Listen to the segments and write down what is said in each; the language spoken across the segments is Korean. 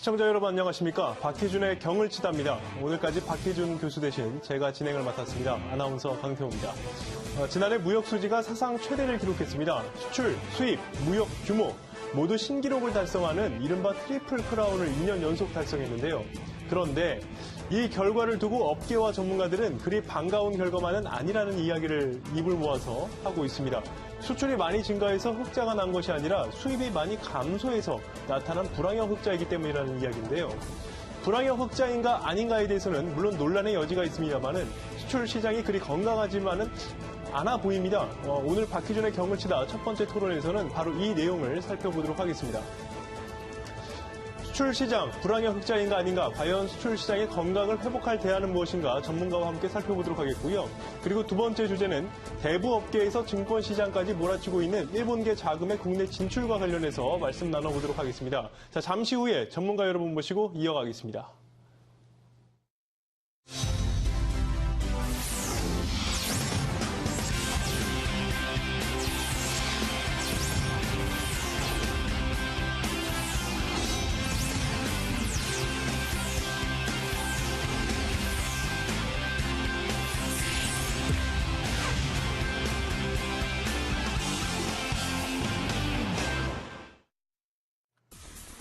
시청자 여러분 안녕하십니까. 박희준의 경을 치답니다. 오늘까지 박희준 교수 대신 제가 진행을 맡았습니다. 아나운서 강태호입니다. 지난해 무역 수지가 사상 최대를 기록했습니다. 수출, 수입, 무역 규모 모두 신기록을 달성하는 이른바 트리플 크라운을 2년 연속 달성했는데요. 그런데 이 결과를 두고 업계와 전문가들은 그리 반가운 결과만은 아니라는 이야기를 입을 모아서 하고 있습니다. 수출이 많이 증가해서 흑자가 난 것이 아니라 수입이 많이 감소해서 나타난 불황형 흑자이기 때문이라는 이야기인데요. 불황형 흑자인가 아닌가에 대해서는 물론 논란의 여지가 있습니다만은 수출 시장이 그리 건강하지만은 않아 보입니다. 오늘 박희준의 경을 치다 첫 번째 토론에서는 바로 이 내용을 살펴보도록 하겠습니다. 수출 시장, 불황형 흑자인가 아닌가, 과연 수출 시장의 건강을 회복할 대안은 무엇인가 전문가와 함께 살펴보도록 하겠고요. 그리고 두 번째 주제는 대부 업계에서 증권 시장까지 몰아치고 있는 일본계 자금의 국내 진출과 관련해서 말씀 나눠보도록 하겠습니다. 자, 잠시 후에 전문가 여러분 모시고 이어가겠습니다.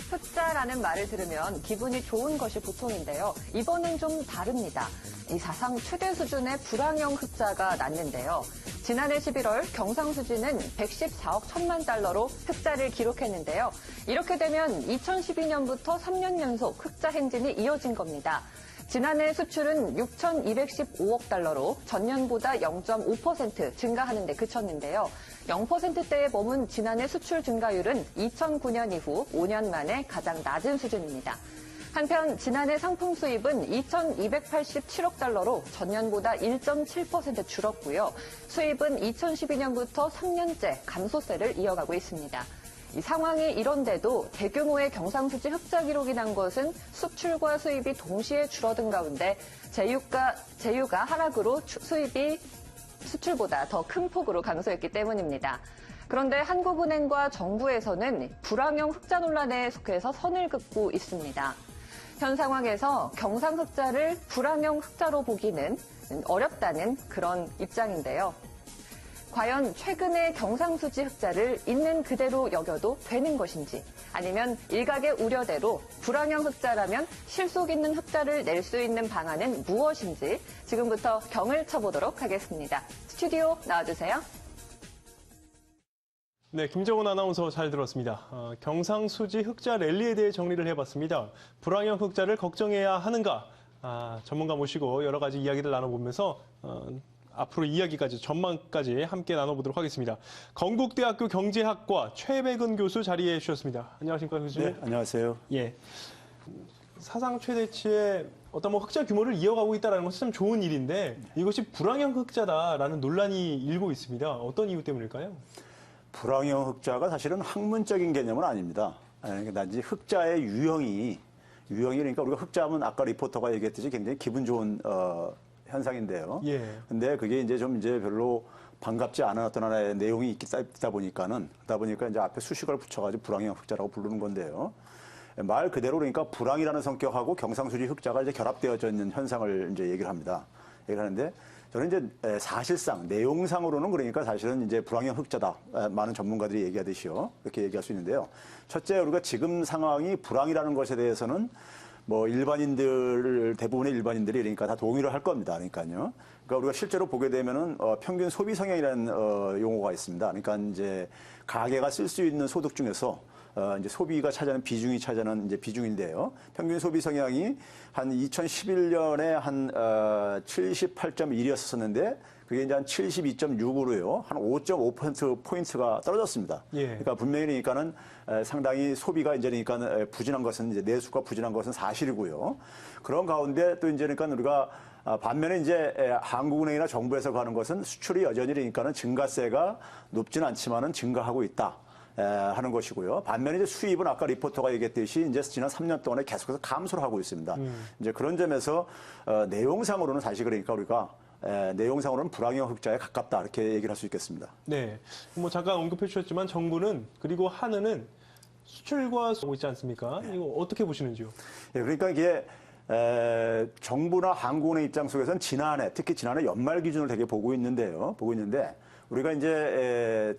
흑자라는 말을 들으면 기분이 좋은 것이 보통인데요. 이번엔 좀 다릅니다. 이 사상 최대 수준의 불황형 흑자가 났는데요. 지난해 11월 경상수지는 114억 1천만 달러로 흑자를 기록했는데요. 이렇게 되면 2012년부터 3년 연속 흑자 행진이 이어진 겁니다. 지난해 수출은 6,215억 달러로 전년보다 0.5% 증가하는 데 그쳤는데요. 0%대에 머문 지난해 수출 증가율은 2009년 이후 5년 만에 가장 낮은 수준입니다. 한편 지난해 상품 수입은 2,287억 달러로 전년보다 1.7% 줄었고요. 수입은 2012년부터 3년째 감소세를 이어가고 있습니다. 이 상황이 이런데도 대규모의 경상수지 흑자 기록이 난 것은 수출과 수입이 동시에 줄어든 가운데 제유가 하락으로 수입이 수출보다 더 큰 폭으로 감소했기 때문입니다. 그런데 한국은행과 정부에서는 불황형 흑자 논란에 속해서 선을 긋고 있습니다. 현 상황에서 경상흑자를 불황형 흑자로 보기는 어렵다는 그런 입장인데요. 과연 최근의 경상수지 흑자를 있는 그대로 여겨도 되는 것인지, 아니면 일각의 우려대로 불황형 흑자라면 실속 있는 흑자를 낼 수 있는 방안은 무엇인지 지금부터 경을 쳐보도록 하겠습니다. 스튜디오 나와주세요. 네, 김정은 아나운서 잘 들었습니다. 경상수지 흑자 랠리에 대해 정리를 해봤습니다. 불황형 흑자를 걱정해야 하는가? 전문가 모시고 여러 가지 이야기를 나눠보면서 앞으로 이야기까지, 전망까지 함께 나눠보도록 하겠습니다. 건국대학교 경제학과 최백은 교수 자리해 주셨습니다. 안녕하십니까, 교수님? 네, 안녕하세요. 예. 사상 최대치의 어떤 흑자 규모를 이어가고 있다는 것은 참 좋은 일인데 이것이 불황형 흑자다라는 논란이 일고 있습니다. 어떤 이유 때문일까요? 불황형 흑자가 사실은 학문적인 개념은 아닙니다. 단지 흑자의 유형이 그러니까 우리가 흑자하면 아까 리포터가 얘기했듯이 굉장히 기분 좋은 현상인데요. 예. 근데 그게 이제 별로 반갑지 않은 어떤 하나의 내용이 있다 보니까 이제 앞에 수식어를 붙여가지고 불황형 흑자라고 부르는 건데요. 말 그대로 그러니까 불황이라는 성격하고 경상수지 흑자가 이제 결합되어져 있는 현상을 이제 얘기를 합니다. 얘기를 하는데 저는 이제 사실상 내용상으로는 그러니까 사실은 이제 불황형 흑자다. 많은 전문가들이 얘기하듯이요. 이렇게 얘기할 수 있는데요. 첫째, 우리가 지금 상황이 불황이라는 것에 대해서는 뭐 대부분의 일반인들이 그러니까 다 동의를 할 겁니다. 그러니까요. 그러니까 우리가 실제로 보게 되면은 평균 소비 성향이라는 용어가 있습니다. 그러니까 이제 가계가 쓸 수 있는 소득 중에서 이제 소비가 차지하는 비중이 차지하는 이제 비중인데요. 평균 소비 성향이 한 2011년에 한 78.1이었었는데 그게 이제 한 72.6으로요. 한 5.5%포인트가 떨어졌습니다. 예. 그러니까 분명히 그러니까는 상당히 소비가 이제 그러니까 부진한 것은 이제 내수가 부진한 것은 사실이고요. 그런 가운데 또 이제 그러니까 우리가 반면에 이제 한국은행이나 정부에서 가는 것은 수출이 여전히 그러니까는 증가세가 높지는 않지만은 증가하고 있다. 하는 것이고요. 반면에 이제 수입은 아까 리포터가 얘기했듯이 이제 지난 3년 동안에 계속해서 감소를 하고 있습니다. 이제 그런 점에서 내용상으로는 사실 그러니까 우리가 내용상으로는 불황형 흑자에 가깝다 이렇게 얘기를 할 수 있겠습니다. 네, 뭐 잠깐 언급해 주셨지만 정부는 그리고 한은은 수출과 하고 있지 않습니까? 이거 어떻게 보시는지요? 예, 그러니까 이게 정부나 항공의 입장 속에서는 특히 지난해 연말 기준을 되게 보고 있는데 우리가 이제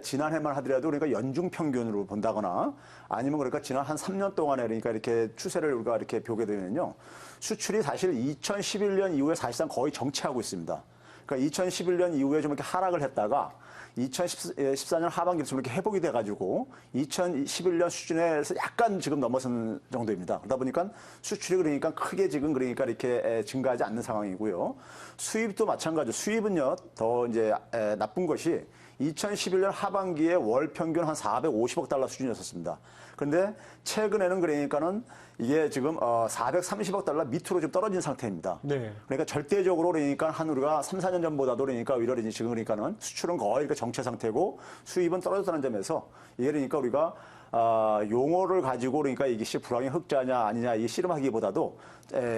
지난해만 하더라도 그러니까 연중 평균으로 본다거나 아니면 그러니까 지난 한 3년 동안에 그러니까 이렇게 추세를 우리가 이렇게 보게 되면요. 수출이 사실 2011년 이후에 사실상 거의 정체하고 있습니다. 그러니까 2011년 이후에 좀 이렇게 하락을 했다가 2014년 하반기에 좀 이렇게 회복이 돼가지고 2011년 수준에서 약간 지금 넘어선 정도입니다. 그러다 보니까 수출이 그러니까 크게 지금 그러니까 이렇게 증가하지 않는 상황이고요. 수입도 마찬가지로 수입은요 더 이제 나쁜 것이 2011년 하반기에 월 평균 한 450억 달러 수준이었습니다. 그런데 최근에는 그러니까는 이게 지금 430억 달러 밑으로 좀 떨어진 상태입니다. 네. 그러니까 절대적으로 그러니까 한 우리가 3, 4년 전보다도 그러니까 오히려 지금 그러니까는 수출은 거의 이렇게 정체 상태고 수입은 떨어졌다는 점에서 이게 그러니까 우리가 용어를 가지고 그러니까 이것이 불황의 흑자냐 아니냐 이 씨름하기보다도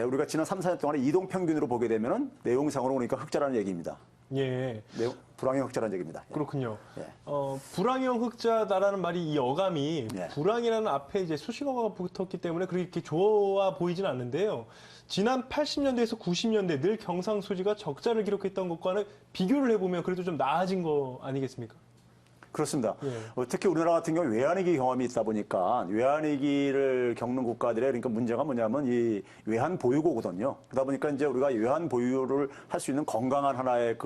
우리가 지난 3, 4년 동안에 이동 평균으로 보게 되면은 내용상으로 그러니까 흑자라는 얘기입니다. 예. 불황의 흑자라는 얘기입니다. 예. 그렇군요. 예. 불황형 흑자다라는 말이 이 어감이 예. 불황이라는 앞에 이제 수식어가 붙었기 때문에 그렇게 좋아 보이진 않는데요. 지난 80년대에서 90년대 늘 경상수지가 적자를 기록했던 것과는 비교를 해보면 그래도 좀 나아진 거 아니겠습니까? 그렇습니다. 예. 특히 우리나라 같은 경우 외환위기 경험이 있다 보니까 외환위기를 겪는 국가들의 그러니까 문제가 뭐냐면 이 외환 보유고거든요. 그러다 보니까 이제 우리가 외환 보유를 할 수 있는 건강한 하나의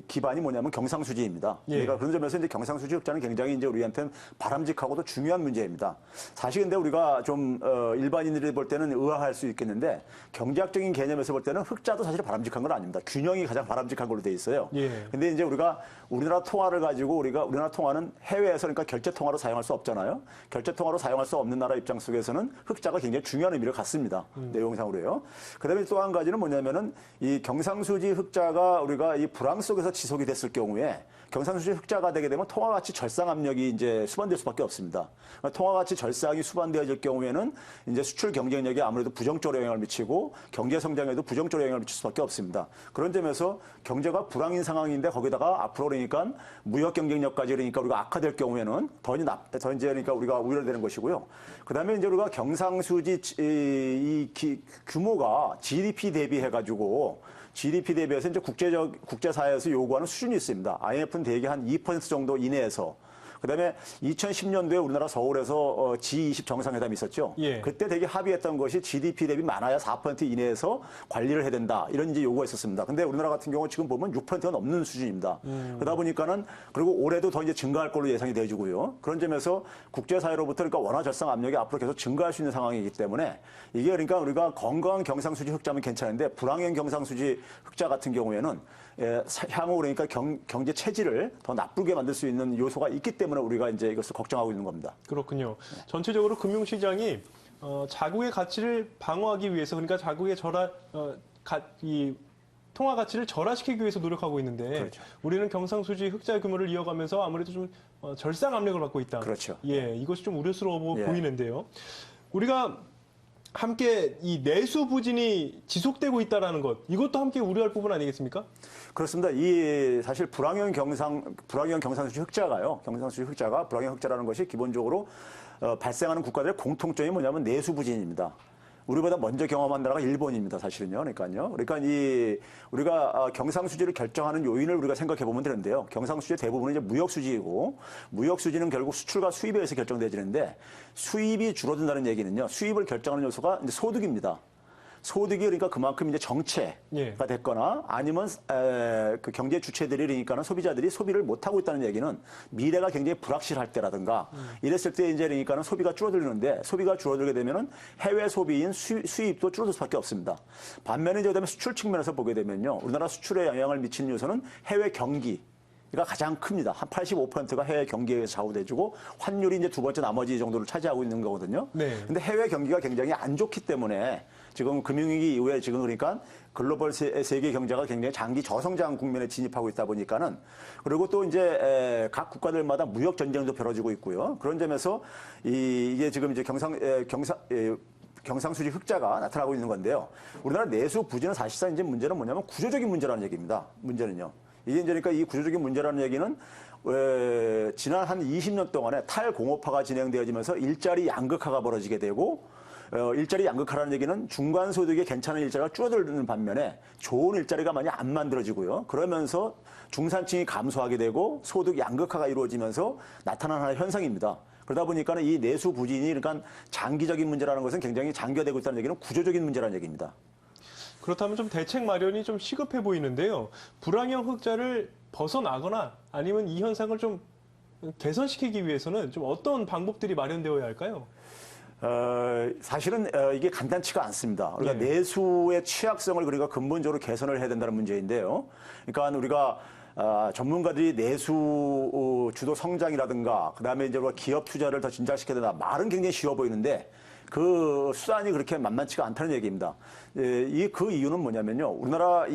기반이 뭐냐면 경상수지입니다. 예. 그러니까 그런 점에서 이제 경상수지 흑자는 굉장히 이제 우리한테는 바람직하고도 중요한 문제입니다. 사실 근데 우리가 좀 일반인들이 볼 때는 의아할 수 있겠는데 경제학적인 개념에서 볼 때는 흑자도 사실 바람직한 건 아닙니다. 균형이 가장 바람직한 걸로 돼 있어요. 예. 근데 이제 우리가 우리나라 통화를 가지고 우리나라 통화는 해외에서 그러니까 결제 통화로 사용할 수 없잖아요. 결제 통화로 사용할 수 없는 나라 입장 속에서는 흑자가 굉장히 중요한 의미를 갖습니다. 내용상으로요. 그다음에 또 한 가지는 뭐냐면은 이 경상수지 흑자가 우리가 이 불황 속에서 지속이 됐을 경우에 경상수지 흑자가 되게 되면 통화 가치 절상 압력이 이제 수반될 수밖에 없습니다. 그러니까 통화 가치 절상이 수반되어질 경우에는 이제 수출 경쟁력에 아무래도 부정적으로 영향을 미치고 경제 성장에도 부정적으로 영향을 미칠 수밖에 없습니다. 그런 점에서 경제가 불황인 상황인데 거기다가 앞으로 그러니까 무역 경쟁력까지 그러니까 우리가 악화될 경우에는 더 이제 그러니까 우리가 우려되는 것이고요. 그다음에 이제 우리가 경상수지 규모가 GDP 대비해가지고 GDP 대비해서 이제 국제사회에서 요구하는 수준이 있습니다. IMF는 대개 한 2% 정도 이내에서. 그다음에 2010년도에 우리나라 서울에서 G20 정상회담이 있었죠. 예. 그때 되게 합의했던 것이 GDP 대비 많아야 4% 이내에서 관리를 해야 된다. 이런 이제 요구가 있었습니다. 근데 우리나라 같은 경우 지금 보면 6%가 넘는 수준입니다. 그러다 보니까는 그리고 올해도 더 이제 증가할 걸로 예상이 되어지고요. 그런 점에서 국제사회로부터 그러니까 원화 절상 압력이 앞으로 계속 증가할 수 있는 상황이기 때문에 이게 그러니까 우리가 건강한 경상수지 흑자면 괜찮은데 불황형 경상수지 흑자 같은 경우에는 향후 그러니까 경제 체질을 더 나쁘게 만들 수 있는 요소가 있기 때문에 우리가 이제 이것을 걱정하고 있는 겁니다. 그렇군요. 전체적으로 금융시장이 자국의 가치를 방어하기 위해서 그러니까 자국의 통화 가치를 절하시키기 위해서 노력하고 있는데 그렇죠. 우리는 경상수지 흑자 규모를 이어가면서 아무래도 좀 절상 압력을 받고 있다. 그렇죠. 예, 이것이 좀 우려스러워 예. 보이는데요. 우리가 함께 이 내수 부진이 지속되고 있다라는 것, 이것도 함께 우려할 부분 아니겠습니까? 그렇습니다. 이 사실 불황형 경상수지 흑자가요. 경상수지 흑자가 불황형 흑자라는 것이 기본적으로 발생하는 국가들의 공통점이 뭐냐면 내수 부진입니다. 우리보다 먼저 경험한 나라가 일본입니다, 사실은요. 그러니까요. 그러니까 우리가 경상수지를 결정하는 요인을 우리가 생각해 보면 되는데요. 경상수지의 대부분은 이제 무역수지이고, 무역수지는 결국 수출과 수입에 의해서 결정되어지는데, 수입이 줄어든다는 얘기는요, 수입을 결정하는 요소가 이제 소득입니다. 소득이 그러니까 그만큼 이제 정체가 예. 됐거나 아니면 그 경제 주체들이 그러니까는 소비자들이 소비를 못 하고 있다는 얘기는 미래가 굉장히 불확실할 때라든가 이랬을 때 이제 그러니까는 소비가 줄어들는데 소비가 줄어들게 되면은 해외 소비인 수입도 줄어들 수밖에 없습니다. 반면에 이제 그다음에 수출 측면에서 보게 되면요, 우리나라 수출에 영향을 미치는 요소는 해외 경기. 가 가장 큽니다. 한 85%가 해외 경기에 의해서 좌우돼주고 환율이 이제 두 번째 나머지 정도를 차지하고 있는 거거든요. 네. 근데 해외 경기가 굉장히 안 좋기 때문에 지금 금융위기 이후에 지금 그러니까 글로벌 세계 경제가 굉장히 장기 저성장 국면에 진입하고 있다 보니까는 그리고 또 이제 각 국가들마다 무역 전쟁도 벌어지고 있고요. 그런 점에서 이게 지금 이제 경상수지 흑자가 나타나고 있는 건데요. 우리나라 내수 부진은 사실상 이제 문제는 뭐냐면 구조적인 문제라는 얘기입니다. 문제는요. 이게 이제 그러니까 이 구조적인 문제라는 얘기는 지난 한 20년 동안에 탈공업화가 진행되어지면서 일자리 양극화가 벌어지게 되고 일자리 양극화라는 얘기는 중간 소득이 괜찮은 일자리가 줄어드는 반면에 좋은 일자리가 많이 안 만들어지고요. 그러면서 중산층이 감소하게 되고 소득 양극화가 이루어지면서 나타나는 하나의 현상입니다. 그러다 보니까 이 내수 부진이 그러니까 장기적인 문제라는 것은 굉장히 장기화되고 있다는 얘기는 구조적인 문제라는 얘기입니다. 그렇다면 좀 대책 마련이 좀 시급해 보이는데요. 불황형 흑자를 벗어나거나 아니면 이 현상을 좀 개선시키기 위해서는 좀 어떤 방법들이 마련되어야 할까요? 사실은 이게 간단치가 않습니다. 우리가 예. 내수의 취약성을 그러니까 근본적으로 개선을 해야 된다는 문제인데요. 그러니까 우리가 전문가들이 내수 주도 성장이라든가 그다음에 이제 우리가 기업 투자를 더 진작시켜야 된다. 말은 굉장히 쉬워 보이는데 그 수단이 그렇게 만만치가 않다는 얘기입니다. 그 이유는 뭐냐면요. 우리나라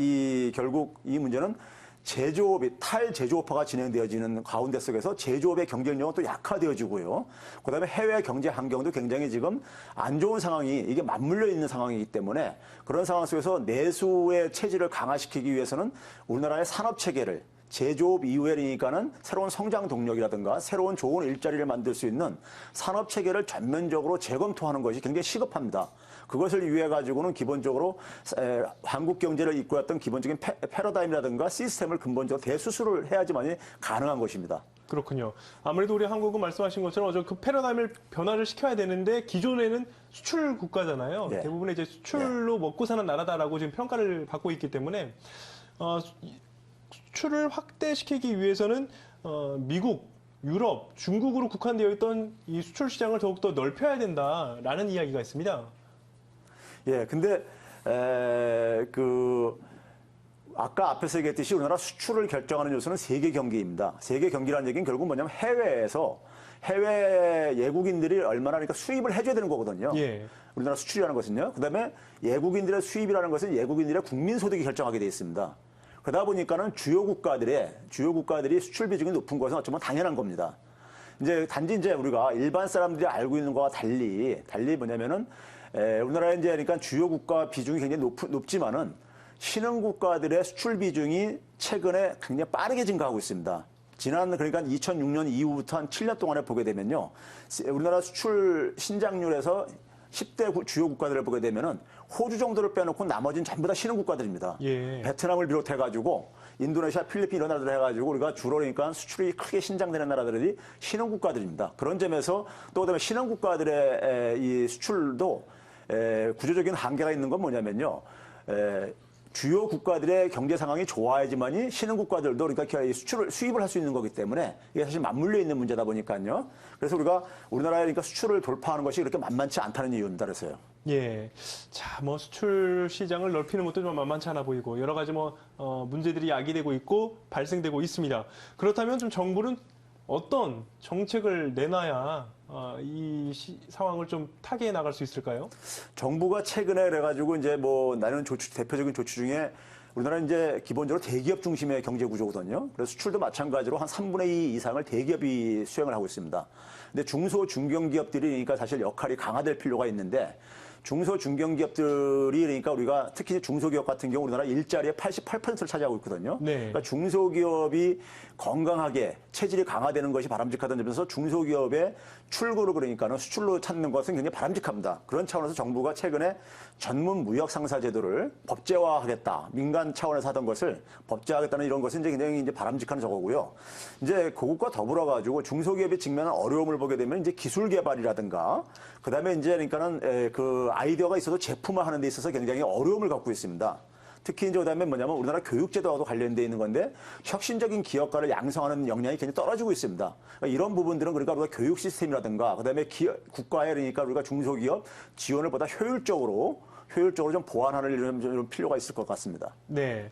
결국 이 문제는 제조업이 탈제조업화가 진행되어지는 가운데 속에서 제조업의 경쟁력은 또 약화되어지고요. 그다음에 해외 경제 환경도 굉장히 지금 안 좋은 상황이 이게 맞물려 있는 상황이기 때문에 그런 상황 속에서 내수의 체질을 강화시키기 위해서는 우리나라의 산업 체계를 제조업 이후에니까는 새로운 성장 동력이라든가 새로운 좋은 일자리를 만들 수 있는 산업 체계를 전면적으로 재검토하는 것이 굉장히 시급합니다. 그것을 위해 가지고는 기본적으로 한국 경제를 이끌었던 기본적인 패러다임이라든가 시스템을 근본적으로 대수술을 해야지만이 가능한 것입니다. 그렇군요. 아무래도 우리 한국은 말씀하신 것처럼 그 패러다임을 변화를 시켜야 되는데 기존에는 수출 국가잖아요. 네. 대부분의 이제 수출로 먹고 사는 나라다라고 지금 평가를 받고 있기 때문에 수출을 확대시키기 위해서는 미국, 유럽, 중국으로 국한되어 있던 이 수출 시장을 더욱더 넓혀야 된다라는 이야기가 있습니다. 예, 근데 아까 앞에서 얘기했듯이 우리나라 수출을 결정하는 요소는 세계 경기입니다. 세계 경기라는 얘기는 결국 뭐냐면 해외에서 해외 예국인들이 얼마나 그러니까 수입을 해줘야 되는 거거든요. 예. 우리나라 수출이라는 것은요. 그다음에 예국인들의 수입이라는 것은 예국인들의 국민 소득이 결정하게 돼 있습니다. 그러다 보니까는 주요 국가들이 수출 비중이 높은 것은 어쩌면 당연한 겁니다. 단지 우리가 일반 사람들이 알고 있는 것과 달리 뭐냐면은 우리나라의 그러니까 주요 국가 비중이 굉장히 높지만은 신흥 국가들의 수출 비중이 최근에 굉장히 빠르게 증가하고 있습니다. 그러니까 2006년 이후부터 한 7년 동안에 보게 되면요. 우리나라 수출 신장률에서 10대 주요 국가들을 보게 되면은 호주 정도를 빼놓고 나머지는 전부 다 신흥 국가들입니다. 예. 베트남을 비롯해가지고 인도네시아, 필리핀 이런 나라들 해가지고 우리가 주로 그러니까 수출이 크게 신장되는 나라들이 신흥 국가들입니다. 그런 점에서 또 그다음에 신흥 국가들의 이 수출도 구조적인 한계가 있는 건 뭐냐면요. 주요 국가들의 경제 상황이 좋아야지만이 신흥 국가들도 그러니까 수입을 할 수 있는 거기 때문에 이게 사실 맞물려 있는 문제다 보니까요. 그래서 우리가 우리나라에 그러니까 수출을 돌파하는 것이 그렇게 만만치 않다는 이유입니다. 그래서요. 예. 자, 수출 시장을 넓히는 것도 좀 만만치 않아 보이고 여러 가지 문제들이 야기되고 있고 발생되고 있습니다. 그렇다면 좀 정부는 어떤 정책을 내놔야 이 상황을 좀 타개해 나갈 수 있을까요? 정부가 최근에 그래가지고 나는 대표적인 조치 중에 우리나라는 기본적으로 대기업 중심의 경제 구조거든요. 그래서 수출도 마찬가지로 한 3분의 2 이상을 대기업이 수행을 하고 있습니다. 근데 중소 중견기업들이 그러니까 사실 역할이 강화될 필요가 있는데 중소 중견기업들이 그러니까 우리가 특히 중소기업 같은 경우 우리나라 일자리의 88%를 차지하고 있거든요. 네. 그러니까 중소기업이 건강하게 체질이 강화되는 것이 바람직하다는 점에서 중소기업의 출구를 그러니까는 수출로 찾는 것은 굉장히 바람직합니다. 그런 차원에서 정부가 최근에 전문 무역 상사 제도를 법제화하겠다. 민간 차원에서 하던 것을 법제화하겠다는 이런 것은 굉장히 바람직한 저거고요. 그것과 더불어 가지고 중소기업이 직면한 어려움을 보게 되면 기술 개발이라든가 그다음에 그러니까는 그 아이디어가 있어서 제품화하는 데 있어서 굉장히 어려움을 갖고 있습니다. 특히 그다음에 뭐냐면 우리나라 교육제도와도 관련돼 있는 건데 혁신적인 기업가를 양성하는 역량이 굉장히 떨어지고 있습니다. 그러니까 이런 부분들은 그러니까 우리가 교육 시스템이라든가 그다음에 국가에 그러니까 우리가 중소기업 지원을 보다 효율적으로 좀 보완하는 이런 필요가 있을 것 같습니다. 네.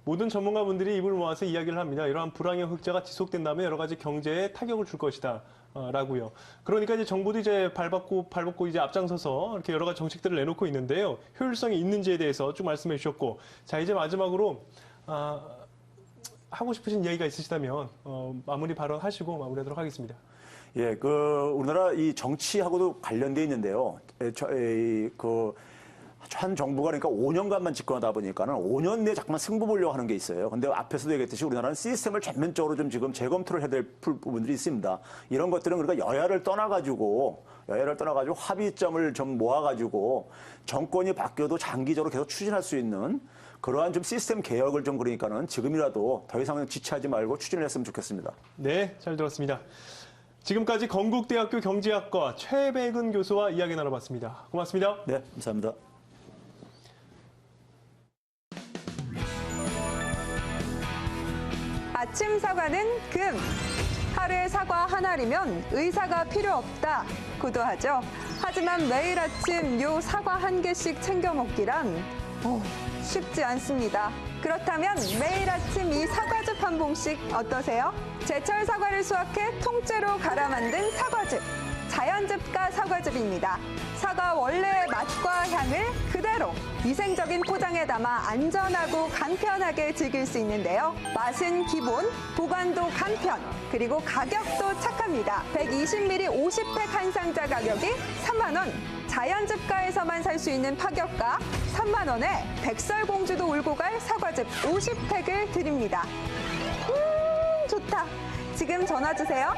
모든 전문가분들이 입을 모아서 이야기를 합니다. 이러한 불황형 흑자가 지속된다면 여러 가지 경제에 타격을 줄 것이다. 라고요. 그러니까 정부도 발벗고 이제 앞장서서 이렇게 여러 가지 정책들을 내놓고 있는데요. 효율성이 있는지에 대해서 쭉 말씀해 주셨고, 자, 이제 마지막으로, 하고 싶으신 이야기가 있으시다면, 마무리 발언하시고 마무리하도록 하겠습니다. 예, 우리나라 이 정치하고도 관련돼 있는데요. 한 정부가 그러니까 5년간만 집권하다 보니까는 5년 내에 자꾸만 승부 보려고 하는 게 있어요. 근데 앞에서도 얘기했듯이 우리나라는 시스템을 전면적으로 좀 지금 재검토를 해야 될 부분들이 있습니다. 이런 것들은 그러니까 여야를 떠나가지고 합의점을 좀 모아가지고 정권이 바뀌어도 장기적으로 계속 추진할 수 있는 그러한 좀 시스템 개혁을 좀 그러니까는 지금이라도 더 이상 지체하지 말고 추진을 했으면 좋겠습니다. 네, 잘 들었습니다. 지금까지 건국대학교 경제학과 최백은 교수와 이야기 나눠봤습니다. 고맙습니다. 네, 감사합니다. 아침 사과는 금. 하루에 사과 한 알이면 의사가 필요 없다. 고도 하죠. 하지만 매일 아침 요 사과 한 개씩 챙겨 먹기란 쉽지 않습니다. 그렇다면 매일 아침 이 사과즙 한 봉씩 어떠세요? 제철 사과를 수확해 통째로 갈아 만든 사과즙. 자연즙과 사과즙입니다. 사과 원래의 맛과 향을 그대로 위생적인 포장에 담아 안전하고 간편하게 즐길 수 있는데요. 맛은 기본, 보관도 간편, 그리고 가격도 착합니다. 120ml 50팩 한 상자 가격이 3만 원. 자연즙가에서만 살 수 있는 파격가 3만 원에 백설공주도 울고 갈 사과즙 50팩을 드립니다. 좋다. 지금 전화 주세요.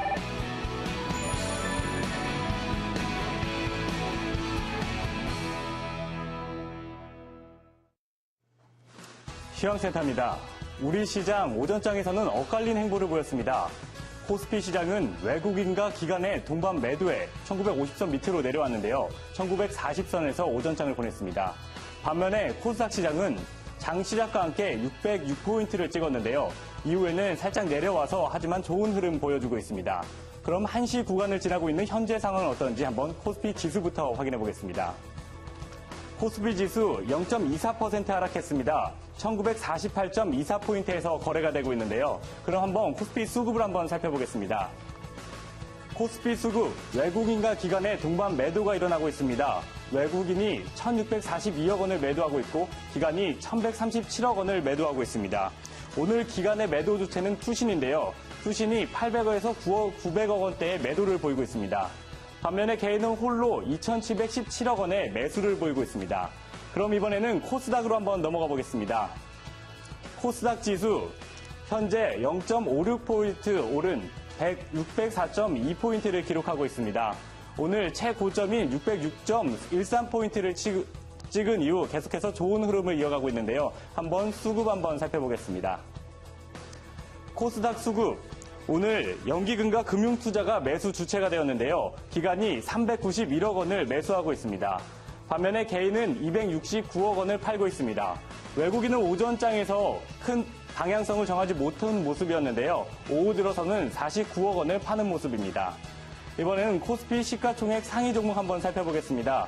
시황센터입니다. 우리 시장 오전장에서는 엇갈린 행보를 보였습니다. 코스피 시장은 외국인과 기관의 동반 매도에 1950선 밑으로 내려왔는데요. 1940선에서 오전장을 보냈습니다. 반면에 코스닥 시장은 장 시작과 함께 606포인트를 찍었는데요. 이후에는 살짝 내려와서 하지만 좋은 흐름 보여주고 있습니다. 그럼 1시 구간을 지나고 있는 현재 상황은 어떤지 한번 코스피 지수부터 확인해 보겠습니다. 코스피 지수 0.24% 하락했습니다. 1948.24포인트에서 거래가 되고 있는데요. 그럼 한번 코스피 수급을 한번 살펴보겠습니다. 코스피 수급, 외국인과 기관의 동반 매도가 일어나고 있습니다. 외국인이 1,642억 원을 매도하고 있고 기관이 1,137억 원을 매도하고 있습니다. 오늘 기관의 매도 주체는 투신인데요. 투신이 800억에서 900억 원대의 매도를 보이고 있습니다. 반면에 개인은 홀로 2,717억 원의 매수를 보이고 있습니다. 그럼 이번에는 코스닥으로 한번 넘어가 보겠습니다. 코스닥 지수 현재 0.56포인트 오른 604.2포인트를 기록하고 있습니다. 오늘 최고점인 606.13포인트를 찍은 이후 계속해서 좋은 흐름을 이어가고 있는데요. 한번 수급 한번 살펴보겠습니다. 코스닥 수급 오늘 연기금과 금융투자가 매수 주체가 되었는데요. 기관이 391억 원을 매수하고 있습니다. 반면에 개인은 269억 원을 팔고 있습니다. 외국인은 오전장에서 큰 방향성을 정하지 못한 모습이었는데요. 오후 들어서는 49억 원을 파는 모습입니다. 이번에는 코스피 시가총액 상위 종목 한번 살펴보겠습니다.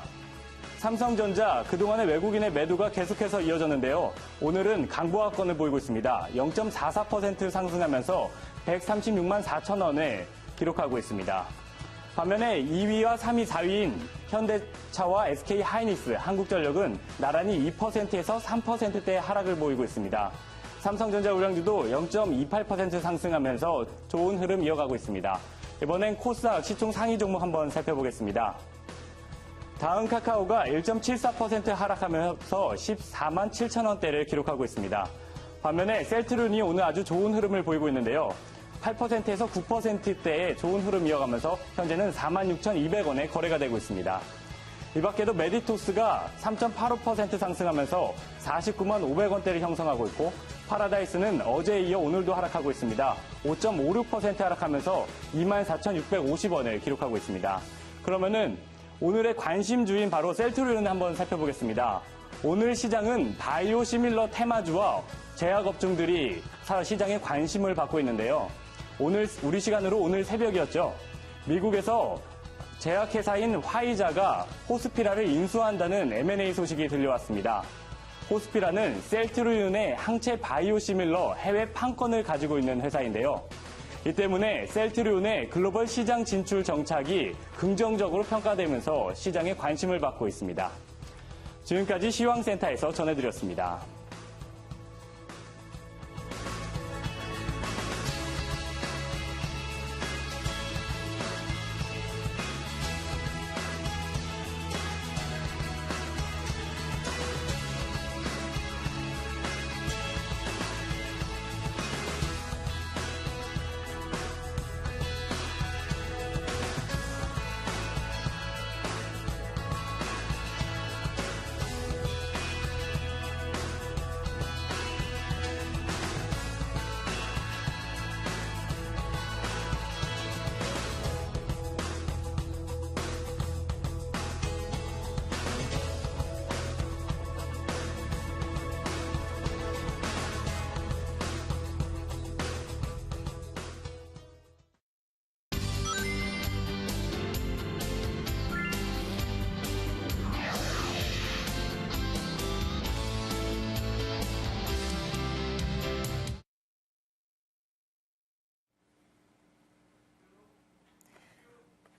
삼성전자 그동안의 외국인의 매도가 계속해서 이어졌는데요. 오늘은 강보합권을 보이고 있습니다. 0.44% 상승하면서 136만 4천 원을 기록하고 있습니다. 반면에 2위와 3위, 4위인 현대차와 SK하이닉스, 한국전력은 나란히 2%에서 3%대의 하락을 보이고 있습니다. 삼성전자 우량주도 0.28% 상승하면서 좋은 흐름 이어가고 있습니다. 이번엔 코스닥 시총 상위 종목 한번 살펴보겠습니다. 다음 카카오가 1.74% 하락하면서 14만 7천 원대를 기록하고 있습니다. 반면에 셀트론이 오늘 아주 좋은 흐름을 보이고 있는데요. 8%에서 9%대의 좋은 흐름 이어가면서 현재는 46,200원에 거래가 되고 있습니다. 이 밖에도 메디토스가 3.85% 상승하면서 49만 500원대를 형성하고 있고 파라다이스는 어제에 이어 오늘도 하락하고 있습니다. 5.56% 하락하면서 24,650원을 기록하고 있습니다. 그러면은 오늘의 관심주인 바로 셀트리온을 한번 살펴보겠습니다. 오늘 시장은 바이오 시밀러 테마주와 제약업종들이 시장에 관심을 받고 있는데요. 오늘 우리 시간으로 오늘 새벽이었죠. 미국에서 제약회사인 화이자가 호스피라를 인수한다는 M&A 소식이 들려왔습니다. 호스피라는 셀트리온의 항체 바이오 시밀러 해외 판권을 가지고 있는 회사인데요. 이 때문에 셀트리온의 글로벌 시장 진출 정착이 긍정적으로 평가되면서 시장에 관심을 받고 있습니다. 지금까지 시황센터에서 전해드렸습니다.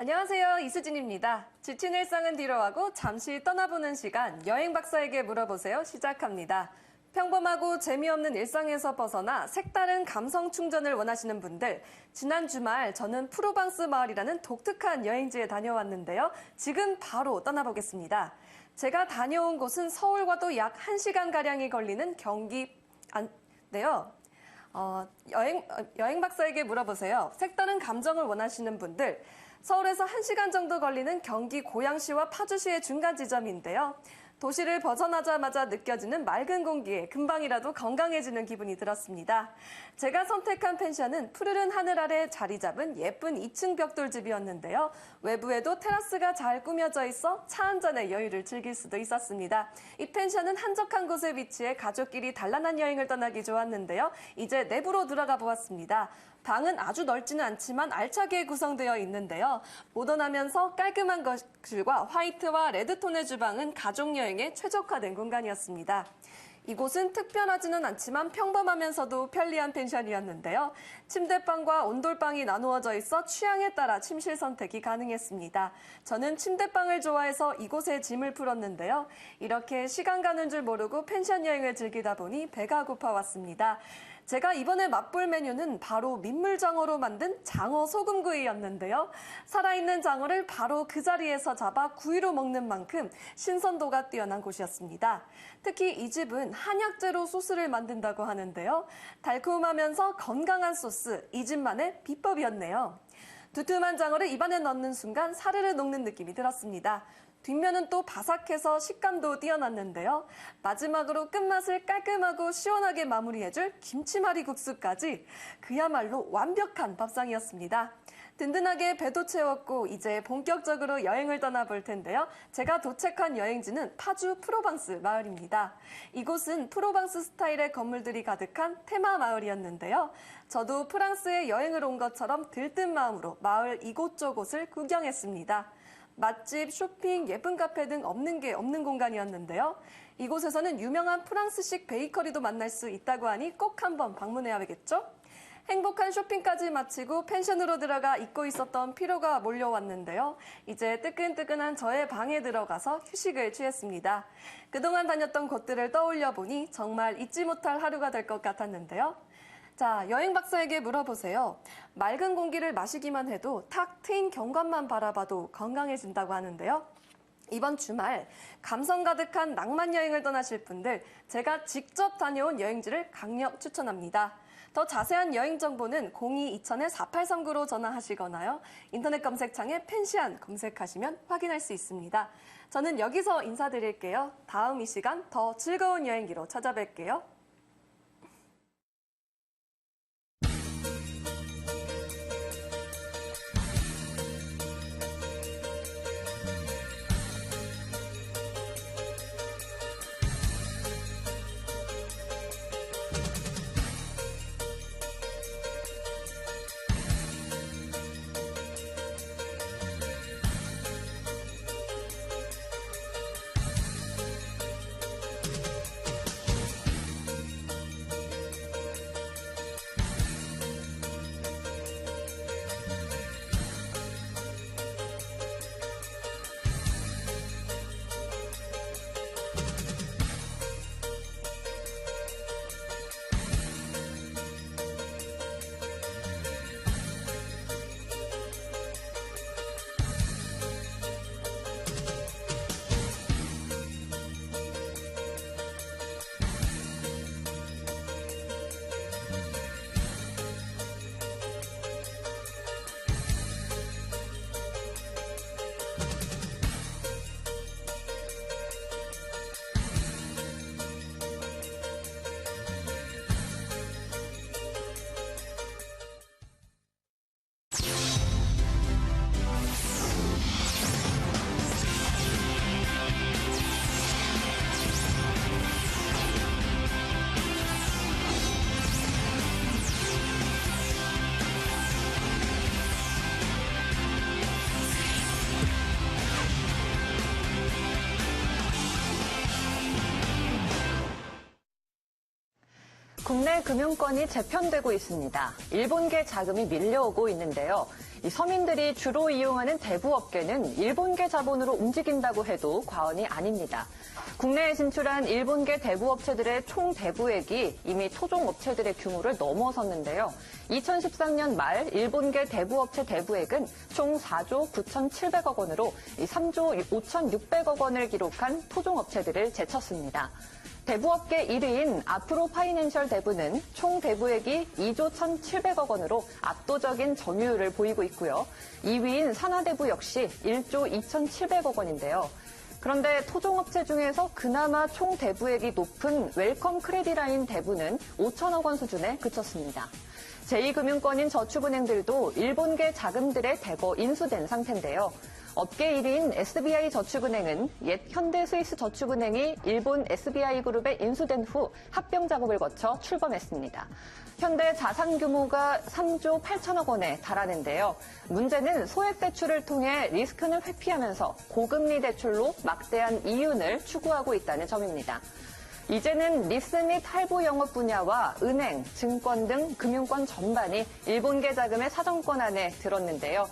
안녕하세요. 이수진입니다. 지친 일상은 뒤로하고 잠시 떠나보는 시간, 여행 박사에게 물어보세요. 시작합니다. 평범하고 재미없는 일상에서 벗어나 색다른 감성 충전을 원하시는 분들, 지난 주말 저는 프로방스 마을이라는 독특한 여행지에 다녀왔는데요. 지금 바로 떠나보겠습니다. 제가 다녀온 곳은 서울과도 약 1시간가량이 걸리는 경기인데요. 여행 박사에게 물어보세요. 색다른 감정을 원하시는 분들, 서울에서 1시간 정도 걸리는 경기 고양시와 파주시의 중간 지점인데요. 도시를 벗어나자마자 느껴지는 맑은 공기에 금방이라도 건강해지는 기분이 들었습니다. 제가 선택한 펜션은 푸르른 하늘 아래 자리 잡은 예쁜 2층 벽돌집이었는데요. 외부에도 테라스가 잘 꾸며져 있어 차 한 잔의 여유를 즐길 수도 있었습니다. 이 펜션은 한적한 곳에 위치해 가족끼리 단란한 여행을 떠나기 좋았는데요. 이제 내부로 들어가 보았습니다. 방은 아주 넓지는 않지만 알차게 구성되어 있는데요. 모던하면서 깔끔한 거실과 화이트와 레드톤의 주방은 가족 여행에 최적화된 공간이었습니다. 이곳은 특별하지는 않지만 평범하면서도 편리한 펜션이었는데요. 침대방과 온돌방이 나누어져 있어 취향에 따라 침실 선택이 가능했습니다. 저는 침대방을 좋아해서 이곳에 짐을 풀었는데요. 이렇게 시간 가는 줄 모르고 펜션 여행을 즐기다 보니 배가 고파왔습니다. 제가 이번에 맛볼 메뉴는 바로 민물장어로 만든 장어 소금구이였는데요. 살아있는 장어를 바로 그 자리에서 잡아 구이로 먹는 만큼 신선도가 뛰어난 곳이었습니다. 특히 이 집은 한약재로 소스를 만든다고 하는데요. 달콤하면서 건강한 소스, 이 집만의 비법이었네요. 두툼한 장어를 입안에 넣는 순간 사르르 녹는 느낌이 들었습니다. 뒷면은 또 바삭해서 식감도 뛰어났는데요. 마지막으로 끝맛을 깔끔하고 시원하게 마무리해줄 김치말이 국수까지 그야말로 완벽한 밥상이었습니다. 든든하게 배도 채웠고 이제 본격적으로 여행을 떠나볼 텐데요. 제가 도착한 여행지는 파주 프로방스 마을입니다. 이곳은 프로방스 스타일의 건물들이 가득한 테마 마을이었는데요. 저도 프랑스에 여행을 온 것처럼 들뜬 마음으로 마을 이곳저곳을 구경했습니다. 맛집, 쇼핑, 예쁜 카페 등 없는 게 없는 공간이었는데요. 이곳에서는 유명한 프랑스식 베이커리도 만날 수 있다고 하니 꼭 한번 방문해야겠죠? 행복한 쇼핑까지 마치고 펜션으로 들어가 잊고 있었던 피로가 몰려왔는데요. 이제 뜨끈뜨끈한 저의 방에 들어가서 휴식을 취했습니다. 그동안 다녔던 곳들을 떠올려 보니 정말 잊지 못할 하루가 될 것 같았는데요. 자, 여행 박사에게 물어보세요. 맑은 공기를 마시기만 해도 탁 트인 경관만 바라봐도 건강해진다고 하는데요. 이번 주말 감성 가득한 낭만 여행을 떠나실 분들, 제가 직접 다녀온 여행지를 강력 추천합니다. 더 자세한 여행 정보는 02-2000-4839로 전화하시거나요. 인터넷 검색창에 펜션 검색하시면 확인할 수 있습니다. 저는 여기서 인사드릴게요. 다음 이 시간 더 즐거운 여행기로 찾아뵐게요. 국내 금융권이 재편되고 있습니다. 일본계 자금이 밀려오고 있는데요. 이 서민들이 주로 이용하는 대부업계는 일본계 자본으로 움직인다고 해도 과언이 아닙니다. 국내에 진출한 일본계 대부업체들의 총 대부액이 이미 토종업체들의 규모를 넘어섰는데요. 2013년 말 일본계 대부업체 대부액은 총 4조 9,700억 원으로 3조 5,600억 원을 기록한 토종업체들을 제쳤습니다. 대부업계 1위인 아프로 파이낸셜 대부는 총 대부액이 2조 1,700억 원으로 압도적인 점유율을 보이고 있고요. 2위인 산하대부 역시 1조 2,700억 원인데요. 그런데 토종업체 중에서 그나마 총 대부액이 높은 웰컴 크레디라인 대부는 5천억 원 수준에 그쳤습니다. 제2금융권인 저축은행들도 일본계 자금들에 대거 인수된 상태인데요. 업계 1위인 SBI저축은행은 옛 현대스위스저축은행이 일본 SBI그룹에 인수된 후 합병 작업을 거쳐 출범했습니다. 현대 자산 규모가 3조 8천억 원에 달하는데요. 문제는 소액 대출을 통해 리스크는 회피하면서 고금리 대출로 막대한 이윤을 추구하고 있다는 점입니다. 이제는 리스 및 할부 영업 분야와 은행, 증권 등 금융권 전반이 일본계 자금의 사정권 안에 들었는데요.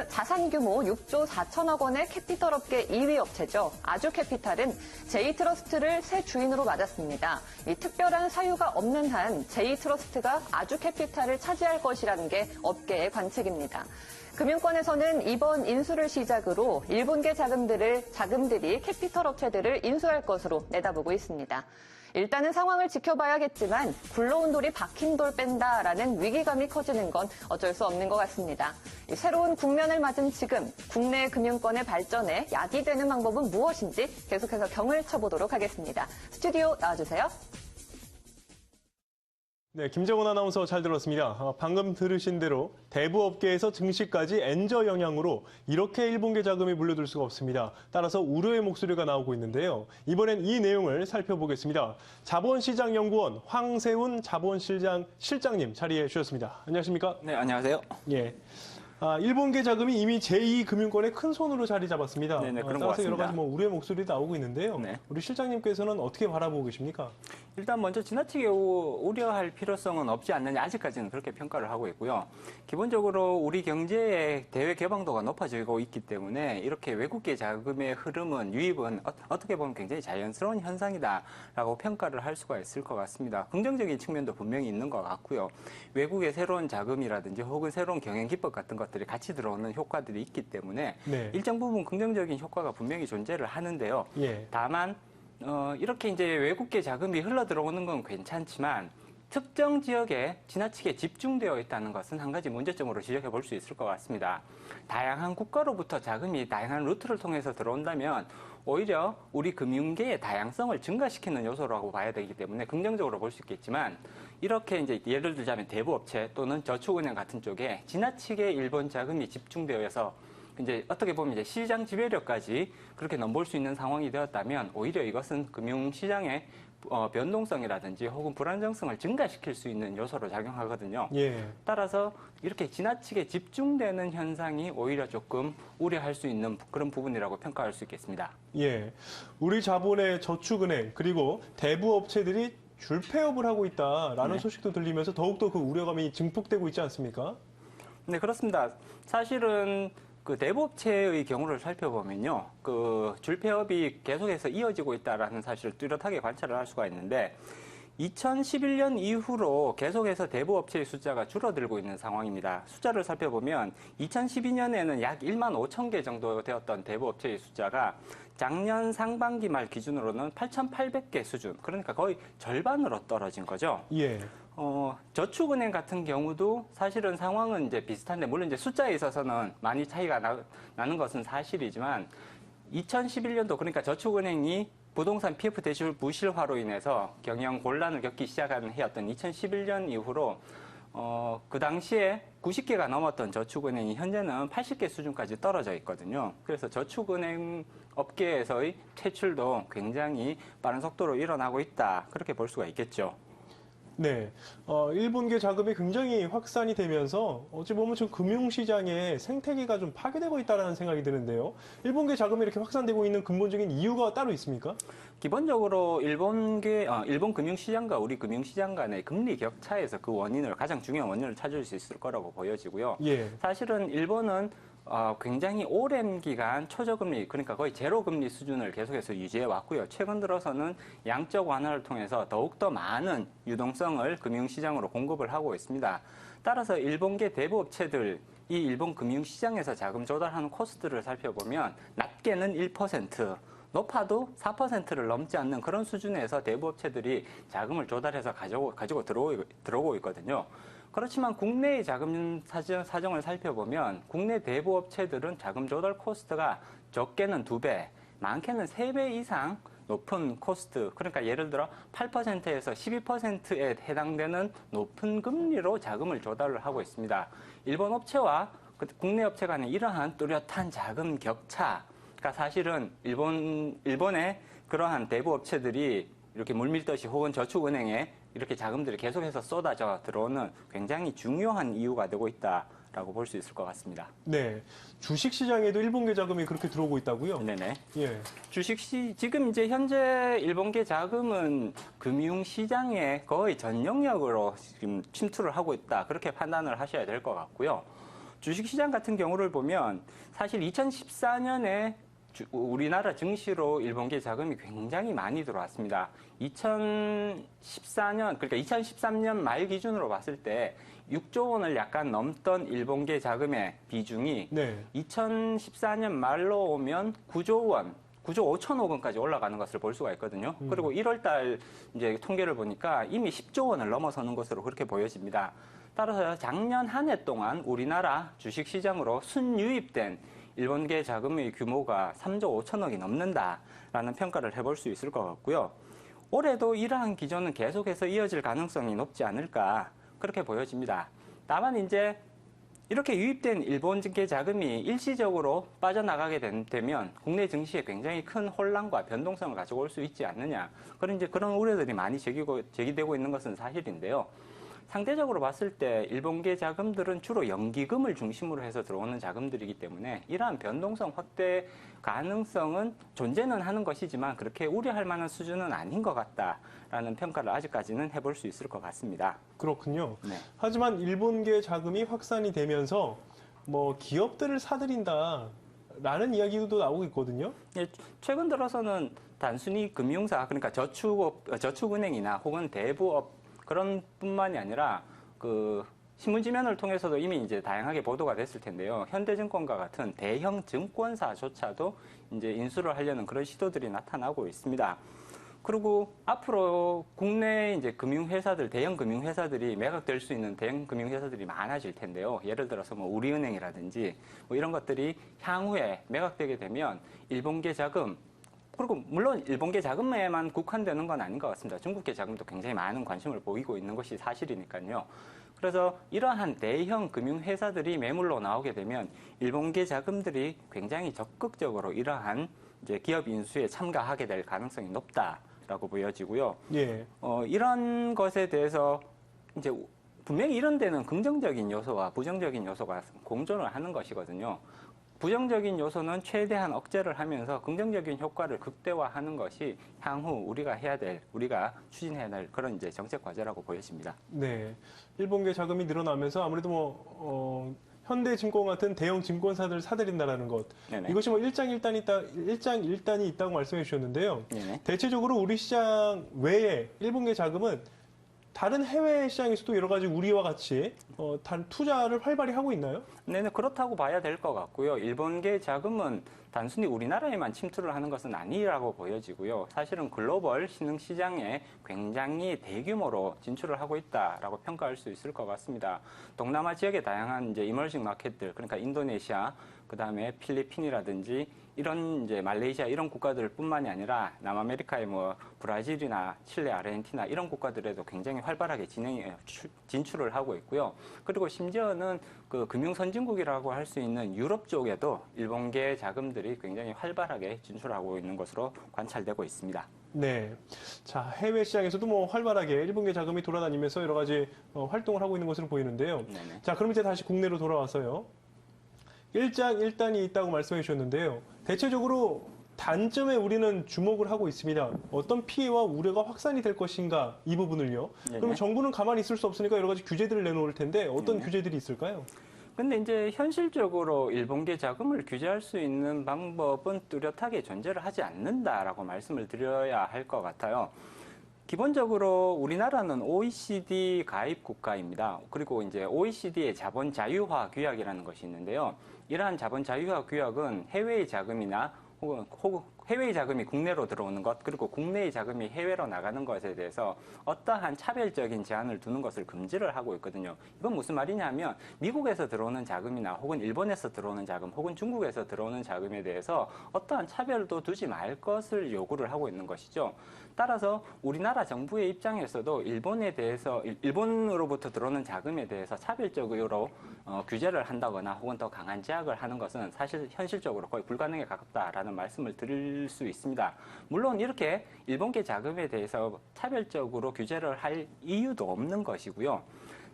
자산 규모 6조 4천억 원의 캐피털 업계 2위 업체죠. 아주캐피탈은 J트러스트를 새 주인으로 맞았습니다. 이 특별한 사유가 없는 한 J트러스트가 아주캐피탈을 차지할 것이라는 게 업계의 관측입니다. 금융권에서는 이번 인수를 시작으로 일본계 자금들이 캐피털 업체들을 인수할 것으로 내다보고 있습니다. 일단은 상황을 지켜봐야겠지만 굴러온 돌이 박힌 돌 뺀다라는 위기감이 커지는 건 어쩔 수 없는 것 같습니다. 새로운 국면을 맞은 지금 국내 금융권의 발전에 약이 되는 방법은 무엇인지 계속해서 경을 쳐보도록 하겠습니다. 스튜디오 나와주세요. 네, 김정은 아나운서 잘 들었습니다. 방금 들으신 대로 대부업계에서 증시까지 엔저 영향으로 이렇게 일본계 자금이 물려들 수가 없습니다. 따라서 우려의 목소리가 나오고 있는데요. 이번엔 이 내용을 살펴보겠습니다. 자본시장연구원 황세훈 자본실장님 자리해 주셨습니다. 안녕하십니까? 네, 안녕하세요. 예. 일본계 자금이 이미 제2금융권의 큰 손으로 자리 잡았습니다. 네네, 그런 것 따라서 여러 같습니다. 가지 우려의 목소리도 나오고 있는데요. 네. 우리 실장님께서는 어떻게 바라보고 계십니까? 일단 먼저 지나치게 우려할 필요성은 없지 않느냐, 아직까지는 그렇게 평가를 하고 있고요. 기본적으로 우리 경제의 대외 개방도가 높아지고 있기 때문에 이렇게 외국계 자금의 흐름은, 유입은 어떻게 보면 굉장히 자연스러운 현상이다라고 평가를 할 수가 있을 것 같습니다. 긍정적인 측면도 분명히 있는 것 같고요. 외국의 새로운 자금이라든지 혹은 새로운 경영 기법 같은 것들이 같이 들어오는 효과들이 있기 때문에 네. 일정 부분 긍정적인 효과가 분명히 존재를 하는데요. 예. 다만 이렇게 이제 외국계 자금이 흘러 들어오는 건 괜찮지만 특정 지역에 지나치게 집중되어 있다는 것은 한 가지 문제점으로 지적해 볼 수 있을 것 같습니다. 다양한 국가로부터 자금이 다양한 루트를 통해서 들어온다면 오히려 우리 금융계의 다양성을 증가시키는 요소라고 봐야 되기 때문에 긍정적으로 볼 수 있겠지만, 이렇게 이제 예를 들자면 대부업체 또는 저축은행 같은 쪽에 지나치게 일본 자금이 집중되어서 이제 어떻게 보면 이제 시장 지배력까지 그렇게 넘볼 수 있는 상황이 되었다면 오히려 이것은 금융시장의 변동성이라든지 혹은 불안정성을 증가시킬 수 있는 요소로 작용하거든요. 예. 따라서 이렇게 지나치게 집중되는 현상이 오히려 조금 우려할 수 있는 그런 부분이라고 평가할 수 있겠습니다. 예. 우리 자본의 저축은행 그리고 대부업체들이 줄폐업을 하고 있다라는 네. 소식도 들리면서 더욱더 그 우려감이 증폭되고 있지 않습니까? 네, 그렇습니다. 사실은 그 대부업체의 경우를 살펴보면요, 그 줄폐업이 계속해서 이어지고 있다라는 사실을 뚜렷하게 관찰을 할 수가 있는데, 2011년 이후로 계속해서 대부업체의 숫자가 줄어들고 있는 상황입니다. 숫자를 살펴보면 2012년에는 약 1만 5천 개 정도 되었던 대부업체의 숫자가 작년 상반기 말 기준으로는 8,800개 수준, 그러니까 거의 절반으로 떨어진 거죠. 예. 저축은행 같은 경우도 사실은 상황은 이제 비슷한데, 물론 이제 숫자에 있어서는 많이 차이가 나는 것은 사실이지만, 2011년도 그러니까 저축은행이 부동산 PF 대출 부실화로 인해서 경영 곤란을 겪기 시작한 해였던 2011년 이후로 그 당시에 90개가 넘었던 저축은행이 현재는 80개 수준까지 떨어져 있거든요. 그래서 저축은행 업계에서의 퇴출도 굉장히 빠른 속도로 일어나고 있다, 그렇게 볼 수가 있겠죠. 네. 1분기 자금이 굉장히 확산이 되면서 어찌 보면 지금 금융시장의 생태계가 좀 파괴되고 있다는 생각이 드는데요. 1분기 자금이 이렇게 확산되고 있는 근본적인 이유가 따로 있습니까? 기본적으로 일본 금융시장과 우리 금융시장 간의 금리 격차에서 그 원인을, 가장 중요한 원인을 찾을 수 있을 거라고 보여지고요. 예. 사실은 일본은 굉장히 오랜 기간 초저금리, 그러니까 거의 제로금리 수준을 계속해서 유지해 왔고요. 최근 들어서는 양적 완화를 통해서 더욱더 많은 유동성을 금융시장으로 공급을 하고 있습니다. 따라서 일본계 대부업체들, 이 일본 금융시장에서 자금 조달하는 코스트를 살펴보면 낮게는 1%, 높아도 4%를 넘지 않는 그런 수준에서 대부업체들이 자금을 조달해서 가지고 들어오고 있거든요. 그렇지만 국내의 자금 사정을 살펴보면 국내 대부업체들은 자금 조달 코스트가 적게는 2배, 많게는 3배 이상 높은 코스트, 그러니까 예를 들어 8%에서 12%에 해당되는 높은 금리로 자금을 조달을 하고 있습니다. 일본 업체와 국내 업체 간의 이러한 뚜렷한 자금 격차, 그러니까 사실은 일본의 그러한 대부업체들이 이렇게 물밀듯이 혹은 저축은행에 이렇게 자금들이 계속해서 쏟아져 들어오는 굉장히 중요한 이유가 되고 있다라고 볼 수 있을 것 같습니다. 네. 주식시장에도 일본계 자금이 그렇게 들어오고 있다고요? 네네. 예. 지금 이제 현재 일본계 자금은 금융시장에 거의 전 영역으로 지금 침투를 하고 있다. 그렇게 판단을 하셔야 될 것 같고요. 주식시장 같은 경우를 보면 사실 2014년에 우리나라 증시로 일본계 자금이 굉장히 많이 들어왔습니다. 2014년, 그러니까 2013년 말 기준으로 봤을 때 6조 원을 약간 넘던 일본계 자금의 비중이 네. 2014년 말로 오면 9조 원, 9조 5천억 원까지 올라가는 것을 볼 수가 있거든요. 그리고 1월 달 이제 통계를 보니까 이미 10조 원을 넘어서는 것으로 그렇게 보여집니다. 따라서 작년 한 해 동안 우리나라 주식시장으로 순유입된 일본계 자금의 규모가 3조 5천억이 넘는다라는 평가를 해볼 수 있을 것 같고요. 올해도 이러한 기조는 계속해서 이어질 가능성이 높지 않을까 그렇게 보여집니다. 다만 이제 이렇게 유입된 일본계 자금이 일시적으로 빠져나가게 되면 국내 증시에 굉장히 큰 혼란과 변동성을 가져올 수 있지 않느냐. 그런 우려들이 많이 제기되고 있는 것은 사실인데요. 상대적으로 봤을 때 일본계 자금들은 주로 연기금을 중심으로 해서 들어오는 자금들이기 때문에 이러한 변동성 확대 가능성은 존재는 하는 것이지만 그렇게 우려할 만한 수준은 아닌 것 같다라는 평가를 아직까지는 해볼 수 있을 것 같습니다. 그렇군요. 네. 하지만 일본계 자금이 확산이 되면서 뭐 기업들을 사들인다라는 이야기도 나오고 있거든요. 예, 최근 들어서는 단순히 금융사, 그러니까 저축은행이나 혹은 대부업 그런 뿐만이 아니라 그 신문지면을 통해서도 이미 이제 다양하게 보도가 됐을 텐데요. 현대증권과 같은 대형 증권사조차도 이제 인수를 하려는 그런 시도들이 나타나고 있습니다. 그리고 앞으로 국내 이제 금융회사들, 대형 금융회사들이 매각될 수 있는 대형 금융회사들이 많아질 텐데요. 예를 들어서 뭐 우리은행이라든지 뭐 이런 것들이 향후에 매각되게 되면 일본계 자금, 그리고 물론 일본계 자금에만 국한되는 건 아닌 것 같습니다. 중국계 자금도 굉장히 많은 관심을 보이고 있는 것이 사실이니까요. 그래서 이러한 대형 금융회사들이 매물로 나오게 되면 일본계 자금들이 굉장히 적극적으로 이러한 이제 기업 인수에 참가하게 될 가능성이 높다라고 보여지고요. 예. 이런 것에 대해서 이제 분명히 이런 데는 긍정적인 요소와 부정적인 요소가 공존을 하는 것이거든요. 부정적인 요소는 최대한 억제를 하면서 긍정적인 효과를 극대화하는 것이 향후 우리가 추진해야 될 그런 이제 정책 과제라고 보여집니다. 네. 일본계 자금이 늘어나면서 아무래도 현대증권 같은 대형 증권사들을 사들인다라는 것. 네네. 이것이 뭐 일장일단이 있다고 말씀해 주셨는데요. 네네. 대체적으로 우리 시장 외에 일본계 자금은 다른 해외 시장에서도 여러 가지 우리와 같이 투자를 활발히 하고 있나요? 네, 그렇다고 봐야 될 것 같고요. 일본계 자금은 단순히 우리나라에만 침투를 하는 것은 아니라고 보여지고요. 사실은 글로벌 신흥시장에 굉장히 대규모로 진출을 하고 있다라고 평가할 수 있을 것 같습니다. 동남아 지역의 다양한 이제 이머징 마켓들, 그러니까 인도네시아, 그다음에 필리핀이라든지 이런 이제 말레이시아 이런 국가들뿐만이 아니라 남아메리카의 뭐 브라질이나 칠레, 아르헨티나 이런 국가들에도 굉장히 활발하게 진출을 하고 있고요. 그리고 심지어는 그 금융 선진국이라고 할 수 있는 유럽 쪽에도 일본계 자금들이 굉장히 활발하게 진출하고 있는 것으로 관찰되고 있습니다. 네. 자, 해외 시장에서도 뭐 활발하게 일본계 자금이 돌아다니면서 여러 가지 활동을 하고 있는 것으로 보이는데요. 네네. 자, 그럼 이제 다시 국내로 돌아와서요. 일장일단이 있다고 말씀해 주셨는데요. 대체적으로 단점에 우리는 주목을 하고 있습니다. 어떤 피해와 우려가 확산이 될 것인가 이 부분을요. 네네. 그럼 정부는 가만히 있을 수 없으니까 여러 가지 규제들을 내놓을 텐데 어떤 네네. 규제들이 있을까요? 근데 이제 현실적으로 일본계 자금을 규제할 수 있는 방법은 뚜렷하게 존재를 하지 않는다라고 말씀을 드려야 할 것 같아요. 기본적으로 우리나라는 OECD 가입 국가입니다. 그리고 이제 OECD의 자본 자유화 규약이라는 것이 있는데요. 이러한 자본 자유화 규약은 해외의 자금이나 혹은 해외의 자금이 국내로 들어오는 것, 그리고 국내의 자금이 해외로 나가는 것에 대해서 어떠한 차별적인 제한을 두는 것을 금지를 하고 있거든요. 이건 무슨 말이냐면 미국에서 들어오는 자금이나 혹은 일본에서 들어오는 자금, 혹은 중국에서 들어오는 자금에 대해서 어떠한 차별도 두지 말 것을 요구를 하고 있는 것이죠. 따라서 우리나라 정부의 입장에서도 일본에 대해서 일본으로부터 들어오는 자금에 대해서 차별적으로 규제를 한다거나 혹은 더 강한 제약을 하는 것은 사실 현실적으로 거의 불가능에 가깝다라는 말씀을 드릴 수 있습니다. 물론 이렇게 일본계 자금에 대해서 차별적으로 규제를 할 이유도 없는 것이고요.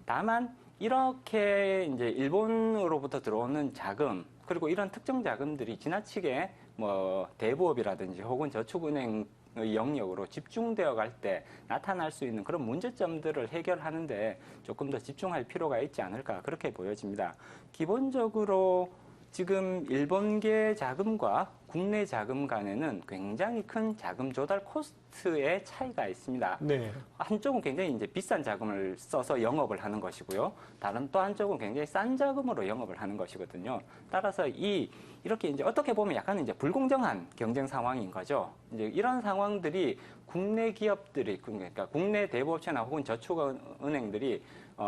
다만 이렇게 이제 일본으로부터 들어오는 자금, 그리고 이런 특정 자금들이 지나치게 뭐 대부업이라든지 혹은 저축은행 영역으로 집중되어 갈 때 나타날 수 있는 그런 문제점들을 해결하는데 조금 더 집중할 필요가 있지 않을까 그렇게 보여집니다. 기본적으로 지금 일본계 자금과 국내 자금 간에는 굉장히 큰 자금 조달 코스트의 차이가 있습니다. 네. 한쪽은 굉장히 이제 비싼 자금을 써서 영업을 하는 것이고요. 다른 또 한쪽은 굉장히 싼 자금으로 영업을 하는 것이거든요. 따라서 이렇게 이제 어떻게 보면 약간 이제 불공정한 경쟁 상황인 거죠. 이제 이런 상황들이 국내 기업들이, 그러니까 국내 대부업체나 혹은 저축은행들이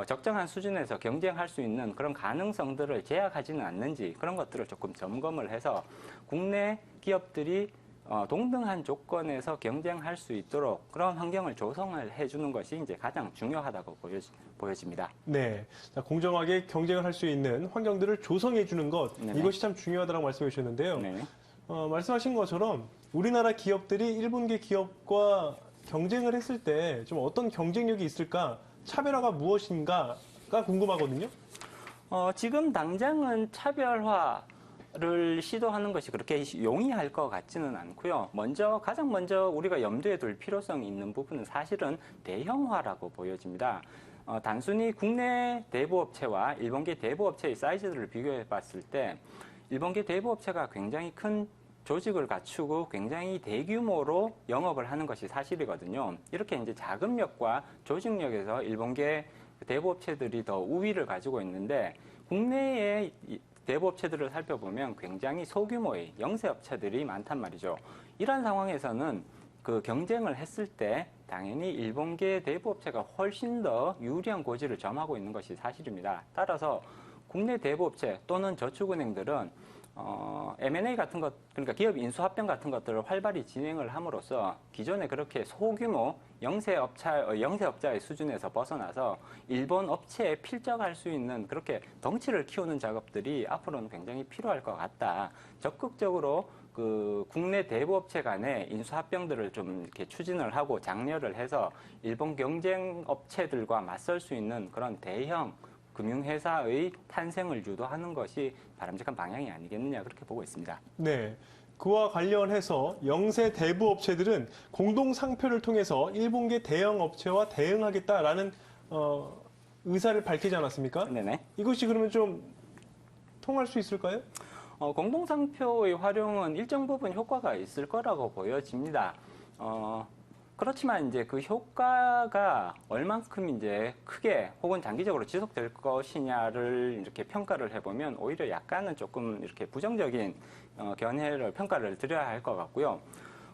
적정한 수준에서 경쟁할 수 있는 그런 가능성들을 제약하지는 않는지 그런 것들을 조금 점검을 해서 국내 기업들이 동등한 조건에서 경쟁할 수 있도록 그런 환경을 조성을 해주는 것이 이제 가장 중요하다고 보여집니다. 네. 자, 공정하게 경쟁을 할 수 있는 환경들을 조성해 주는 것, 네네. 이것이 참 중요하다고 말씀해 주셨는데요. 네. 말씀하신 것처럼 우리나라 기업들이 일본계 기업과 경쟁을 했을 때 좀 어떤 경쟁력이 있을까, 차별화가 무엇인가가 궁금하거든요. 지금 당장은 차별화를 시도하는 것이 그렇게 용이할 것 같지는 않고요. 가장 먼저 우리가 염두에 둘 필요성이 있는 부분은 사실은 대형화라고 보여집니다. 단순히 국내 대부업체와 일본계 대부업체의 사이즈를 비교해 봤을 때 일본계 대부업체가 굉장히 큰 조직을 갖추고 굉장히 대규모로 영업을 하는 것이 사실이거든요. 이렇게 이제 자금력과 조직력에서 일본계 대부업체들이 더 우위를 가지고 있는데 국내의 대부업체들을 살펴보면 굉장히 소규모의 영세업체들이 많단 말이죠. 이러한 상황에서는 그 경쟁을 했을 때 당연히 일본계 대부업체가 훨씬 더 유리한 고지를 점하고 있는 것이 사실입니다. 따라서 국내 대부업체 또는 저축은행들은 M&A 같은 것, 그러니까 기업 인수합병 같은 것들을 활발히 진행을 함으로써 기존에 그렇게 소규모 영세업자의 수준에서 벗어나서 일본 업체에 필적할 수 있는 그렇게 덩치를 키우는 작업들이 앞으로는 굉장히 필요할 것 같다. 적극적으로 그 국내 대부업체 간의 인수합병들을 좀 이렇게 추진을 하고 장려를 해서 일본 경쟁 업체들과 맞설 수 있는 그런 대형 금융회사의 탄생을 유도하는 것이 바람직한 방향이 아니겠느냐 그렇게 보고 있습니다. 네. 그와 관련해서 영세 대부업체들은 공동 상표를 통해서 일본계 대형 업체와 대응하겠다라는 의사를 밝히지 않았습니까? 네네. 이것이 그러면 좀 통할 수 있을까요? 공동상표의 활용은 일정 부분 효과가 있을 거라고 보여집니다. 그렇지만 이제 그 효과가 얼만큼 이제 크게 혹은 장기적으로 지속될 것이냐를 이렇게 평가를 해보면 오히려 약간은 조금 이렇게 부정적인 평가를 드려야 할 것 같고요.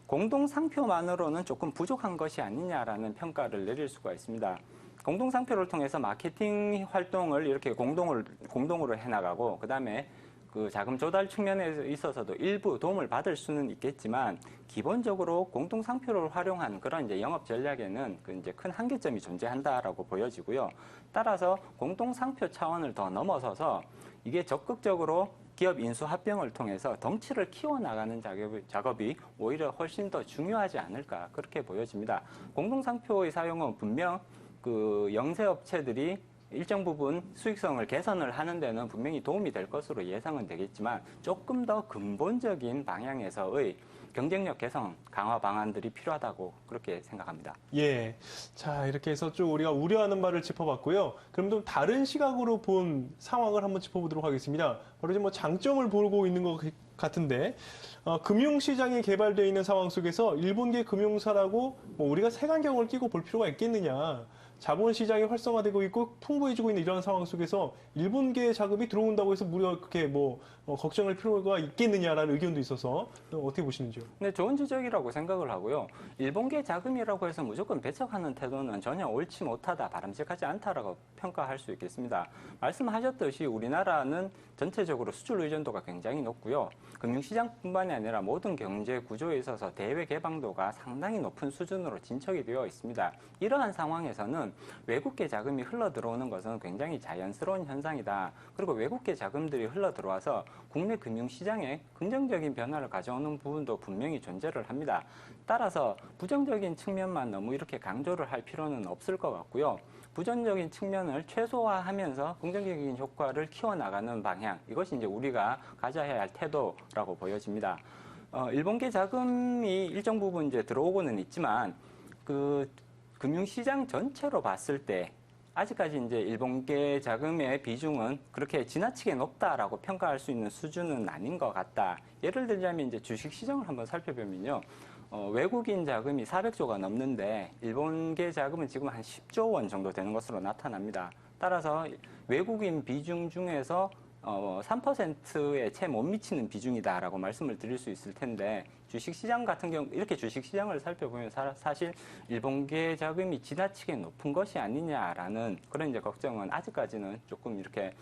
공동상표만으로는 조금 부족한 것이 아니냐라는 평가를 내릴 수가 있습니다. 공동상표를 통해서 마케팅 활동을 이렇게 공동으로 해나가고, 그 다음에 그 자금 조달 측면에 있어서도 일부 도움을 받을 수는 있겠지만 기본적으로 공동 상표를 활용한 그런 이제 영업 전략에는 그 이제 큰 한계점이 존재한다라고 보여지고요. 따라서 공동 상표 차원을 더 넘어서서 이게 적극적으로 기업 인수 합병을 통해서 덩치를 키워나가는 작업이 오히려 훨씬 더 중요하지 않을까 그렇게 보여집니다. 공동상표의 사용은 분명 그 영세업체들이 일정 부분 수익성을 개선을 하는 데는 분명히 도움이 될 것으로 예상은 되겠지만 조금 더 근본적인 방향에서의 경쟁력 개선 강화 방안들이 필요하다고 그렇게 생각합니다. 예. 자, 이렇게 해서 쭉 우리가 우려하는 바를 짚어봤고요. 그럼 좀 다른 시각으로 본 상황을 한번 짚어보도록 하겠습니다. 바로 이제 뭐 장점을 보고 있는 것 같은데, 금융시장이 개발되어 있는 상황 속에서 일본계 금융사라고 뭐 우리가 색안경을 끼고 볼 필요가 있겠느냐. 자본시장이 활성화되고 있고 풍부해지고 있는 이런 상황 속에서 일본계 자금이 들어온다고 해서 우리가 그렇게 뭐 걱정할 필요가 있겠느냐라는 의견도 있어서 어떻게 보시는지요? 네, 좋은 지적이라고 생각을 하고요. 일본계 자금이라고 해서 무조건 배척하는 태도는 전혀 옳지 못하다, 바람직하지 않다라고 평가할 수 있겠습니다. 말씀하셨듯이 우리나라는 전체적으로 수출 의존도가 굉장히 높고요. 금융시장뿐만이 아니라 모든 경제 구조에 있어서 대외 개방도가 상당히 높은 수준으로 진척이 되어 있습니다. 이러한 상황에서는 외국계 자금이 흘러 들어오는 것은 굉장히 자연스러운 현상이다. 그리고 외국계 자금들이 흘러 들어와서 국내 금융시장에 긍정적인 변화를 가져오는 부분도 분명히 존재를 합니다. 따라서 부정적인 측면만 너무 이렇게 강조를 할 필요는 없을 것 같고요. 부정적인 측면을 최소화하면서 긍정적인 효과를 키워나가는 방향, 이것이 이제 우리가 가져야 할 태도라고 보여집니다. 일본계 자금이 일정 부분 이제 들어오고는 있지만 그 금융시장 전체로 봤을 때 아직까지 이제 일본계 자금의 비중은 그렇게 지나치게 높다라고 평가할 수 있는 수준은 아닌 것 같다. 예를 들자면 이제 주식시장을 한번 살펴보면요. 외국인 자금이 400조가 넘는데 일본계 자금은 지금 한 10조 원 정도 되는 것으로 나타납니다. 따라서 외국인 비중 중에서 3%에 채 못 미치는 비중이다라고 말씀을 드릴 수 있을 텐데 주식시장 같은 경우 이렇게 주식시장을 살펴보면 사실 일본계 자금이 지나치게 높은 것이 아니냐라는 그런 이제 걱정은 아직까지는 조금 이렇게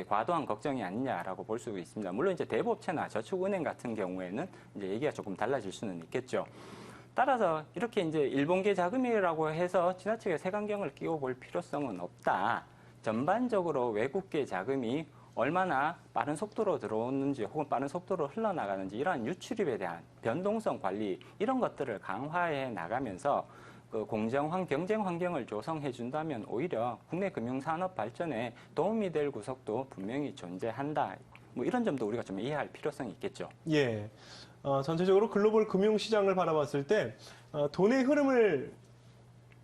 과도한 걱정이 아니냐라고 볼 수 있습니다. 물론 이제 대부업체나 저축은행 같은 경우에는 이제 얘기가 조금 달라질 수는 있겠죠. 따라서 이렇게 이제 일본계 자금이라고 해서 지나치게 색안경을 끼워 볼 필요성은 없다. 전반적으로 외국계 자금이 얼마나 빠른 속도로 들어오는지 혹은 빠른 속도로 흘러나가는지 이러한 유출입에 대한 변동성 관리 이런 것들을 강화해 나가면서 그 경쟁 환경을 조성해 준다면 오히려 국내 금융산업 발전에 도움이 될 구석도 분명히 존재한다. 뭐 이런 점도 우리가 좀 이해할 필요성이 있겠죠. 예. 전체적으로 글로벌 금융시장을 바라봤을 때 돈의 흐름을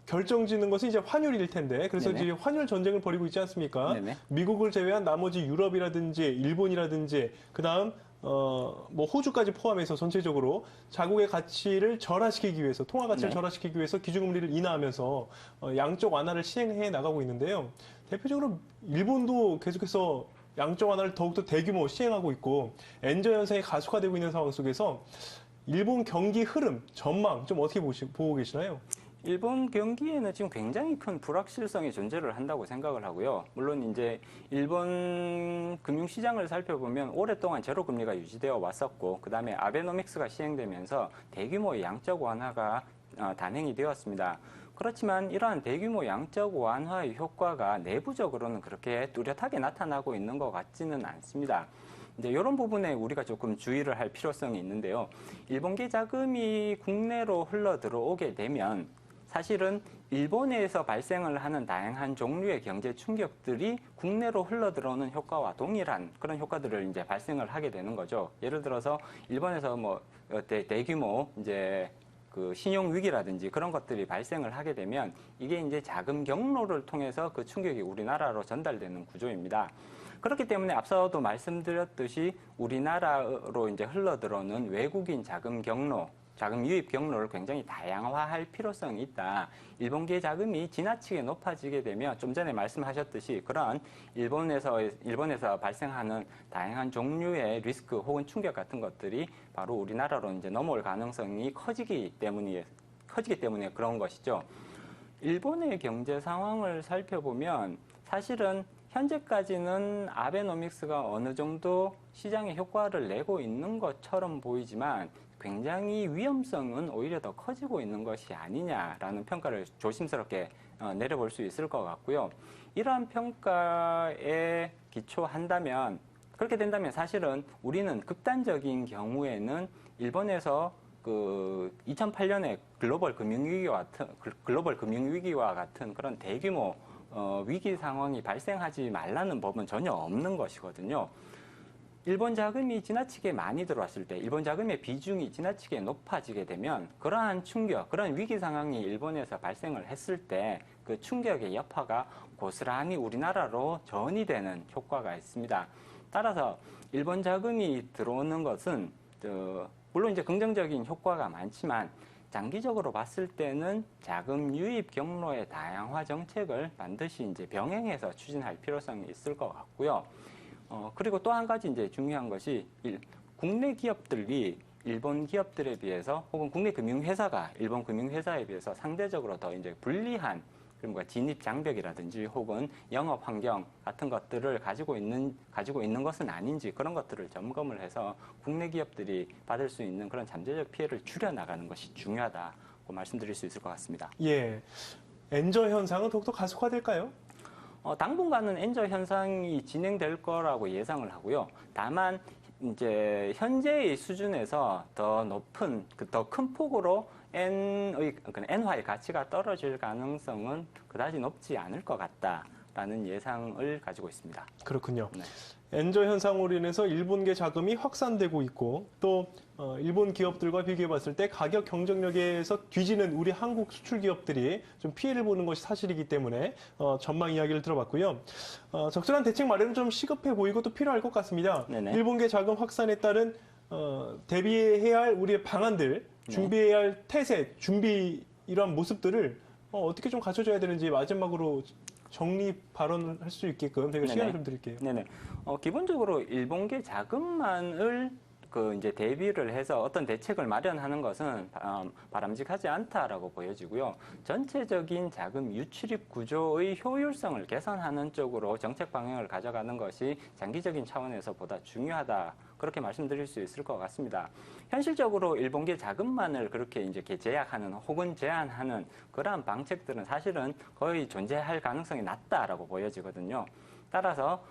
결정짓는 것은 이제 환율일 텐데 그래서 네네. 이제 환율 전쟁을 벌이고 있지 않습니까? 네네. 미국을 제외한 나머지 유럽이라든지 일본이라든지 그다음 뭐 호주까지 포함해서 전체적으로 자국의 가치를 절하시키기 위해서 통화 가치를 네. 절하시키기 위해서 기준금리를 인하하면서 양적 완화를 시행해 나가고 있는데요. 대표적으로 일본도 계속해서 양적 완화를 더욱더 대규모 시행하고 있고 엔저 현상이 가속화되고 있는 상황 속에서 일본 경기 흐름 전망 좀 어떻게 보고 계시나요? 일본 경기에는 지금 굉장히 큰 불확실성이 존재를 한다고 생각을 하고요. 물론 이제 일본 금융시장을 살펴보면 오랫동안 제로금리가 유지되어 왔었고 그다음에 아베노믹스가 시행되면서 대규모의 양적 완화가 단행이 되었습니다. 그렇지만 이러한 대규모 양적 완화의 효과가 내부적으로는 그렇게 뚜렷하게 나타나고 있는 것 같지는 않습니다. 이제 이런 부분에 우리가 조금 주의를 할 필요성이 있는데요. 일본계 자금이 국내로 흘러 들어오게 되면 사실은 일본에서 발생을 하는 다양한 종류의 경제 충격들이 국내로 흘러 들어오는 효과와 동일한 그런 효과들을 이제 발생을 하게 되는 거죠. 예를 들어서 일본에서 뭐 대규모 이제 그 신용 위기라든지 그런 것들이 발생을 하게 되면 이게 이제 자금 경로를 통해서 그 충격이 우리나라로 전달되는 구조입니다. 그렇기 때문에 앞서도 말씀드렸듯이 우리나라로 이제 흘러 들어오는 외국인 자금 경로 자금 유입 경로를 굉장히 다양화할 필요성이 있다. 일본계 자금이 지나치게 높아지게 되면 좀 전에 말씀하셨듯이 그런 일본에서 발생하는 다양한 종류의 리스크 혹은 충격 같은 것들이 바로 우리나라로 이제 넘어올 가능성이 커지기 때문에 그런 것이죠. 일본의 경제 상황을 살펴보면 사실은 현재까지는 아베노믹스가 어느 정도 시장에 효과를 내고 있는 것처럼 보이지만 굉장히 위험성은 오히려 더 커지고 있는 것이 아니냐라는 평가를 조심스럽게 내려볼 수 있을 것 같고요. 이러한 평가에 기초한다면, 그렇게 된다면 사실은 우리는 극단적인 경우에는 일본에서 그 2008년에 글로벌 금융위기와 같은 그런 대규모 위기 상황이 발생하지 말라는 법은 전혀 없는 것이거든요. 일본 자금이 지나치게 많이 들어왔을 때, 일본 자금의 비중이 지나치게 높아지게 되면 그러한 충격, 그런 위기 상황이 일본에서 발생을 했을 때 그 충격의 여파가 고스란히 우리나라로 전이되는 효과가 있습니다. 따라서 일본 자금이 들어오는 것은 물론 이제 긍정적인 효과가 많지만 장기적으로 봤을 때는 자금 유입 경로의 다양화 정책을 반드시 이제 병행해서 추진할 필요성이 있을 것 같고요. 그리고 또 한 가지 이제 중요한 것이 국내 기업들이 일본 기업들에 비해서 혹은 국내 금융회사가 일본 금융회사에 비해서 상대적으로 더 이제 불리한 그러니까 진입 장벽이라든지 혹은 영업 환경 같은 것들을 가지고 있는 것은 아닌지 그런 것들을 점검을 해서 국내 기업들이 받을 수 있는 그런 잠재적 피해를 줄여나가는 것이 중요하다고 말씀드릴 수 있을 것 같습니다. 예. 엔저 현상은 더욱더 가속화될까요? 당분간은 엔저 현상이 진행될 거라고 예상을 하고요. 다만 이제 현재의 수준에서 더 높은, 더 큰 폭으로 엔화의 가치가 떨어질 가능성은 그다지 높지 않을 것 같다라는 예상을 가지고 있습니다. 그렇군요. 네. 엔저 현상으로 인해서 일본계 자금이 확산되고 있고 또 일본 기업들과 비교해 봤을 때 가격 경쟁력에서 뒤지는 우리 한국 수출 기업들이 좀 피해를 보는 것이 사실이기 때문에 전망 이야기를 들어봤고요. 적절한 대책 마련은 좀 시급해 보이고 또 필요할 것 같습니다. 네네. 일본계 자금 확산에 따른 대비해야 할 우리의 방안들, 준비해야 할 태세, 준비 이러한 모습들을 어떻게 좀 갖춰줘야 되는지 마지막으로 정리 발언을 할 수 있게끔 제가 시간을 좀 드릴게요. 네네. 기본적으로 일본계 자금만을 이제 대비를 해서 어떤 대책을 마련하는 것은 바람직하지 않다라고 보여지고요. 전체적인 자금 유출입 구조의 효율성을 개선하는 쪽으로 정책 방향을 가져가는 것이 장기적인 차원에서 보다 중요하다. 그렇게 말씀드릴 수 있을 것 같습니다. 현실적으로 일본계 자금만을 그렇게 이제 제약하는 혹은 제한하는 그러한 방책들은 사실은 거의 존재할 가능성이 낮다라고 보여지거든요. 따라서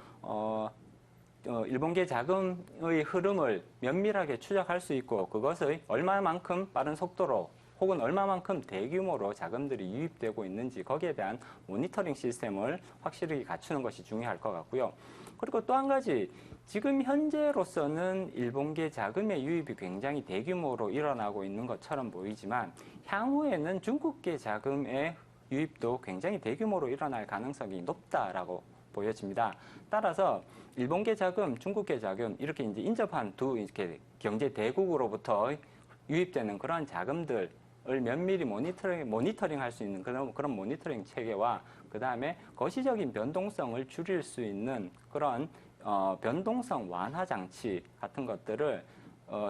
일본계 자금의 흐름을 면밀하게 추적할 수 있고 그것의 얼마만큼 빠른 속도로 혹은 얼마만큼 대규모로 자금들이 유입되고 있는지 거기에 대한 모니터링 시스템을 확실히 갖추는 것이 중요할 것 같고요. 그리고 또 한 가지, 지금 현재로서는 일본계 자금의 유입이 굉장히 대규모로 일어나고 있는 것처럼 보이지만 향후에는 중국계 자금의 유입도 굉장히 대규모로 일어날 가능성이 높다라고 보여집니다. 따라서 일본계 자금, 중국계 자금 이렇게 이제 인접한 두 이렇게 경제 대국으로부터 유입되는 그런 자금들을 면밀히 모니터링할 수 있는 그런 모니터링 체계와 그 다음에 거시적인 변동성을 줄일 수 있는 그런 변동성 완화 장치 같은 것들을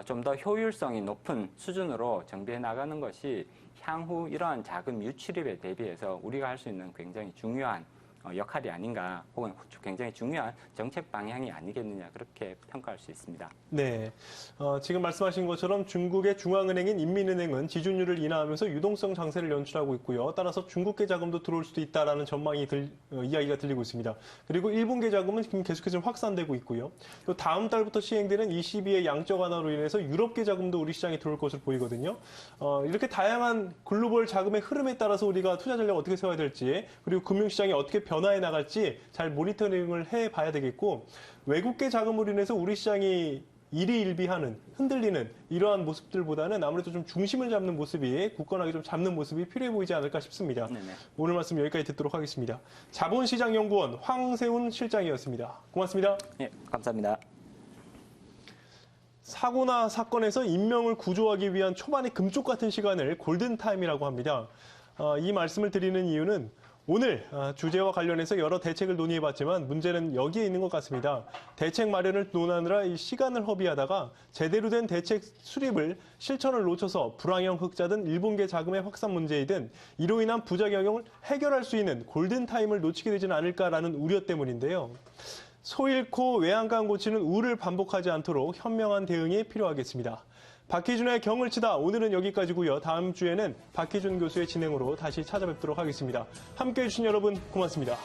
좀 더 효율성이 높은 수준으로 정비해 나가는 것이 향후 이러한 자금 유출입에 대비해서 우리가 할 수 있는 굉장히 중요한 역할이 아닌가 혹은 굉장히 중요한 정책 방향이 아니겠느냐 그렇게 평가할 수 있습니다. 네, 지금 말씀하신 것처럼 중국의 중앙은행인 인민은행은 지준율을 인하하면서 유동성 장세를 연출하고 있고요. 따라서 중국계 자금도 들어올 수도 있다라는 전망이 이야기가 들리고 있습니다. 그리고 일본계 자금은 지금 계속해서 확산되고 있고요. 또 다음 달부터 시행되는 ECB의 양적 완화로 인해서 유럽계 자금도 우리 시장에 들어올 것으로 보이거든요. 이렇게 다양한 글로벌 자금의 흐름에 따라서 우리가 투자 전략을 어떻게 세워야 될지 그리고 금융시장이 어떻게 변화해 나갈지 잘 모니터링을 해봐야 되겠고 외국계 자금으로 인해서 우리 시장이 일희일비하는 흔들리는 이러한 모습들보다는 아무래도 좀 중심을 잡는 모습이 굳건하게 좀 잡는 모습이 필요해 보이지 않을까 싶습니다. 네네. 오늘 말씀 여기까지 듣도록 하겠습니다. 자본시장연구원 황세훈 실장이었습니다. 고맙습니다. 네, 감사합니다. 사고나 사건에서 인명을 구조하기 위한 초반의 금쪽 같은 시간을 골든타임이라고 합니다. 이 말씀을 드리는 이유는 오늘 주제와 관련해서 여러 대책을 논의해봤지만 문제는 여기에 있는 것 같습니다. 대책 마련을 논하느라 이 시간을 허비하다가 제대로 된 대책 수립을 실천을 놓쳐서 불황형 흑자든 일본계 자금의 확산 문제이든 이로 인한 부작용을 해결할 수 있는 골든타임을 놓치게 되지는 않을까라는 우려 때문인데요. 소 잃고 외양간 고치는 우를 반복하지 않도록 현명한 대응이 필요하겠습니다. 박희준의 경을 치다 오늘은 여기까지고요. 다음 주에는 박희준 교수의 진행으로 다시 찾아뵙도록 하겠습니다. 함께해 주신 여러분 고맙습니다.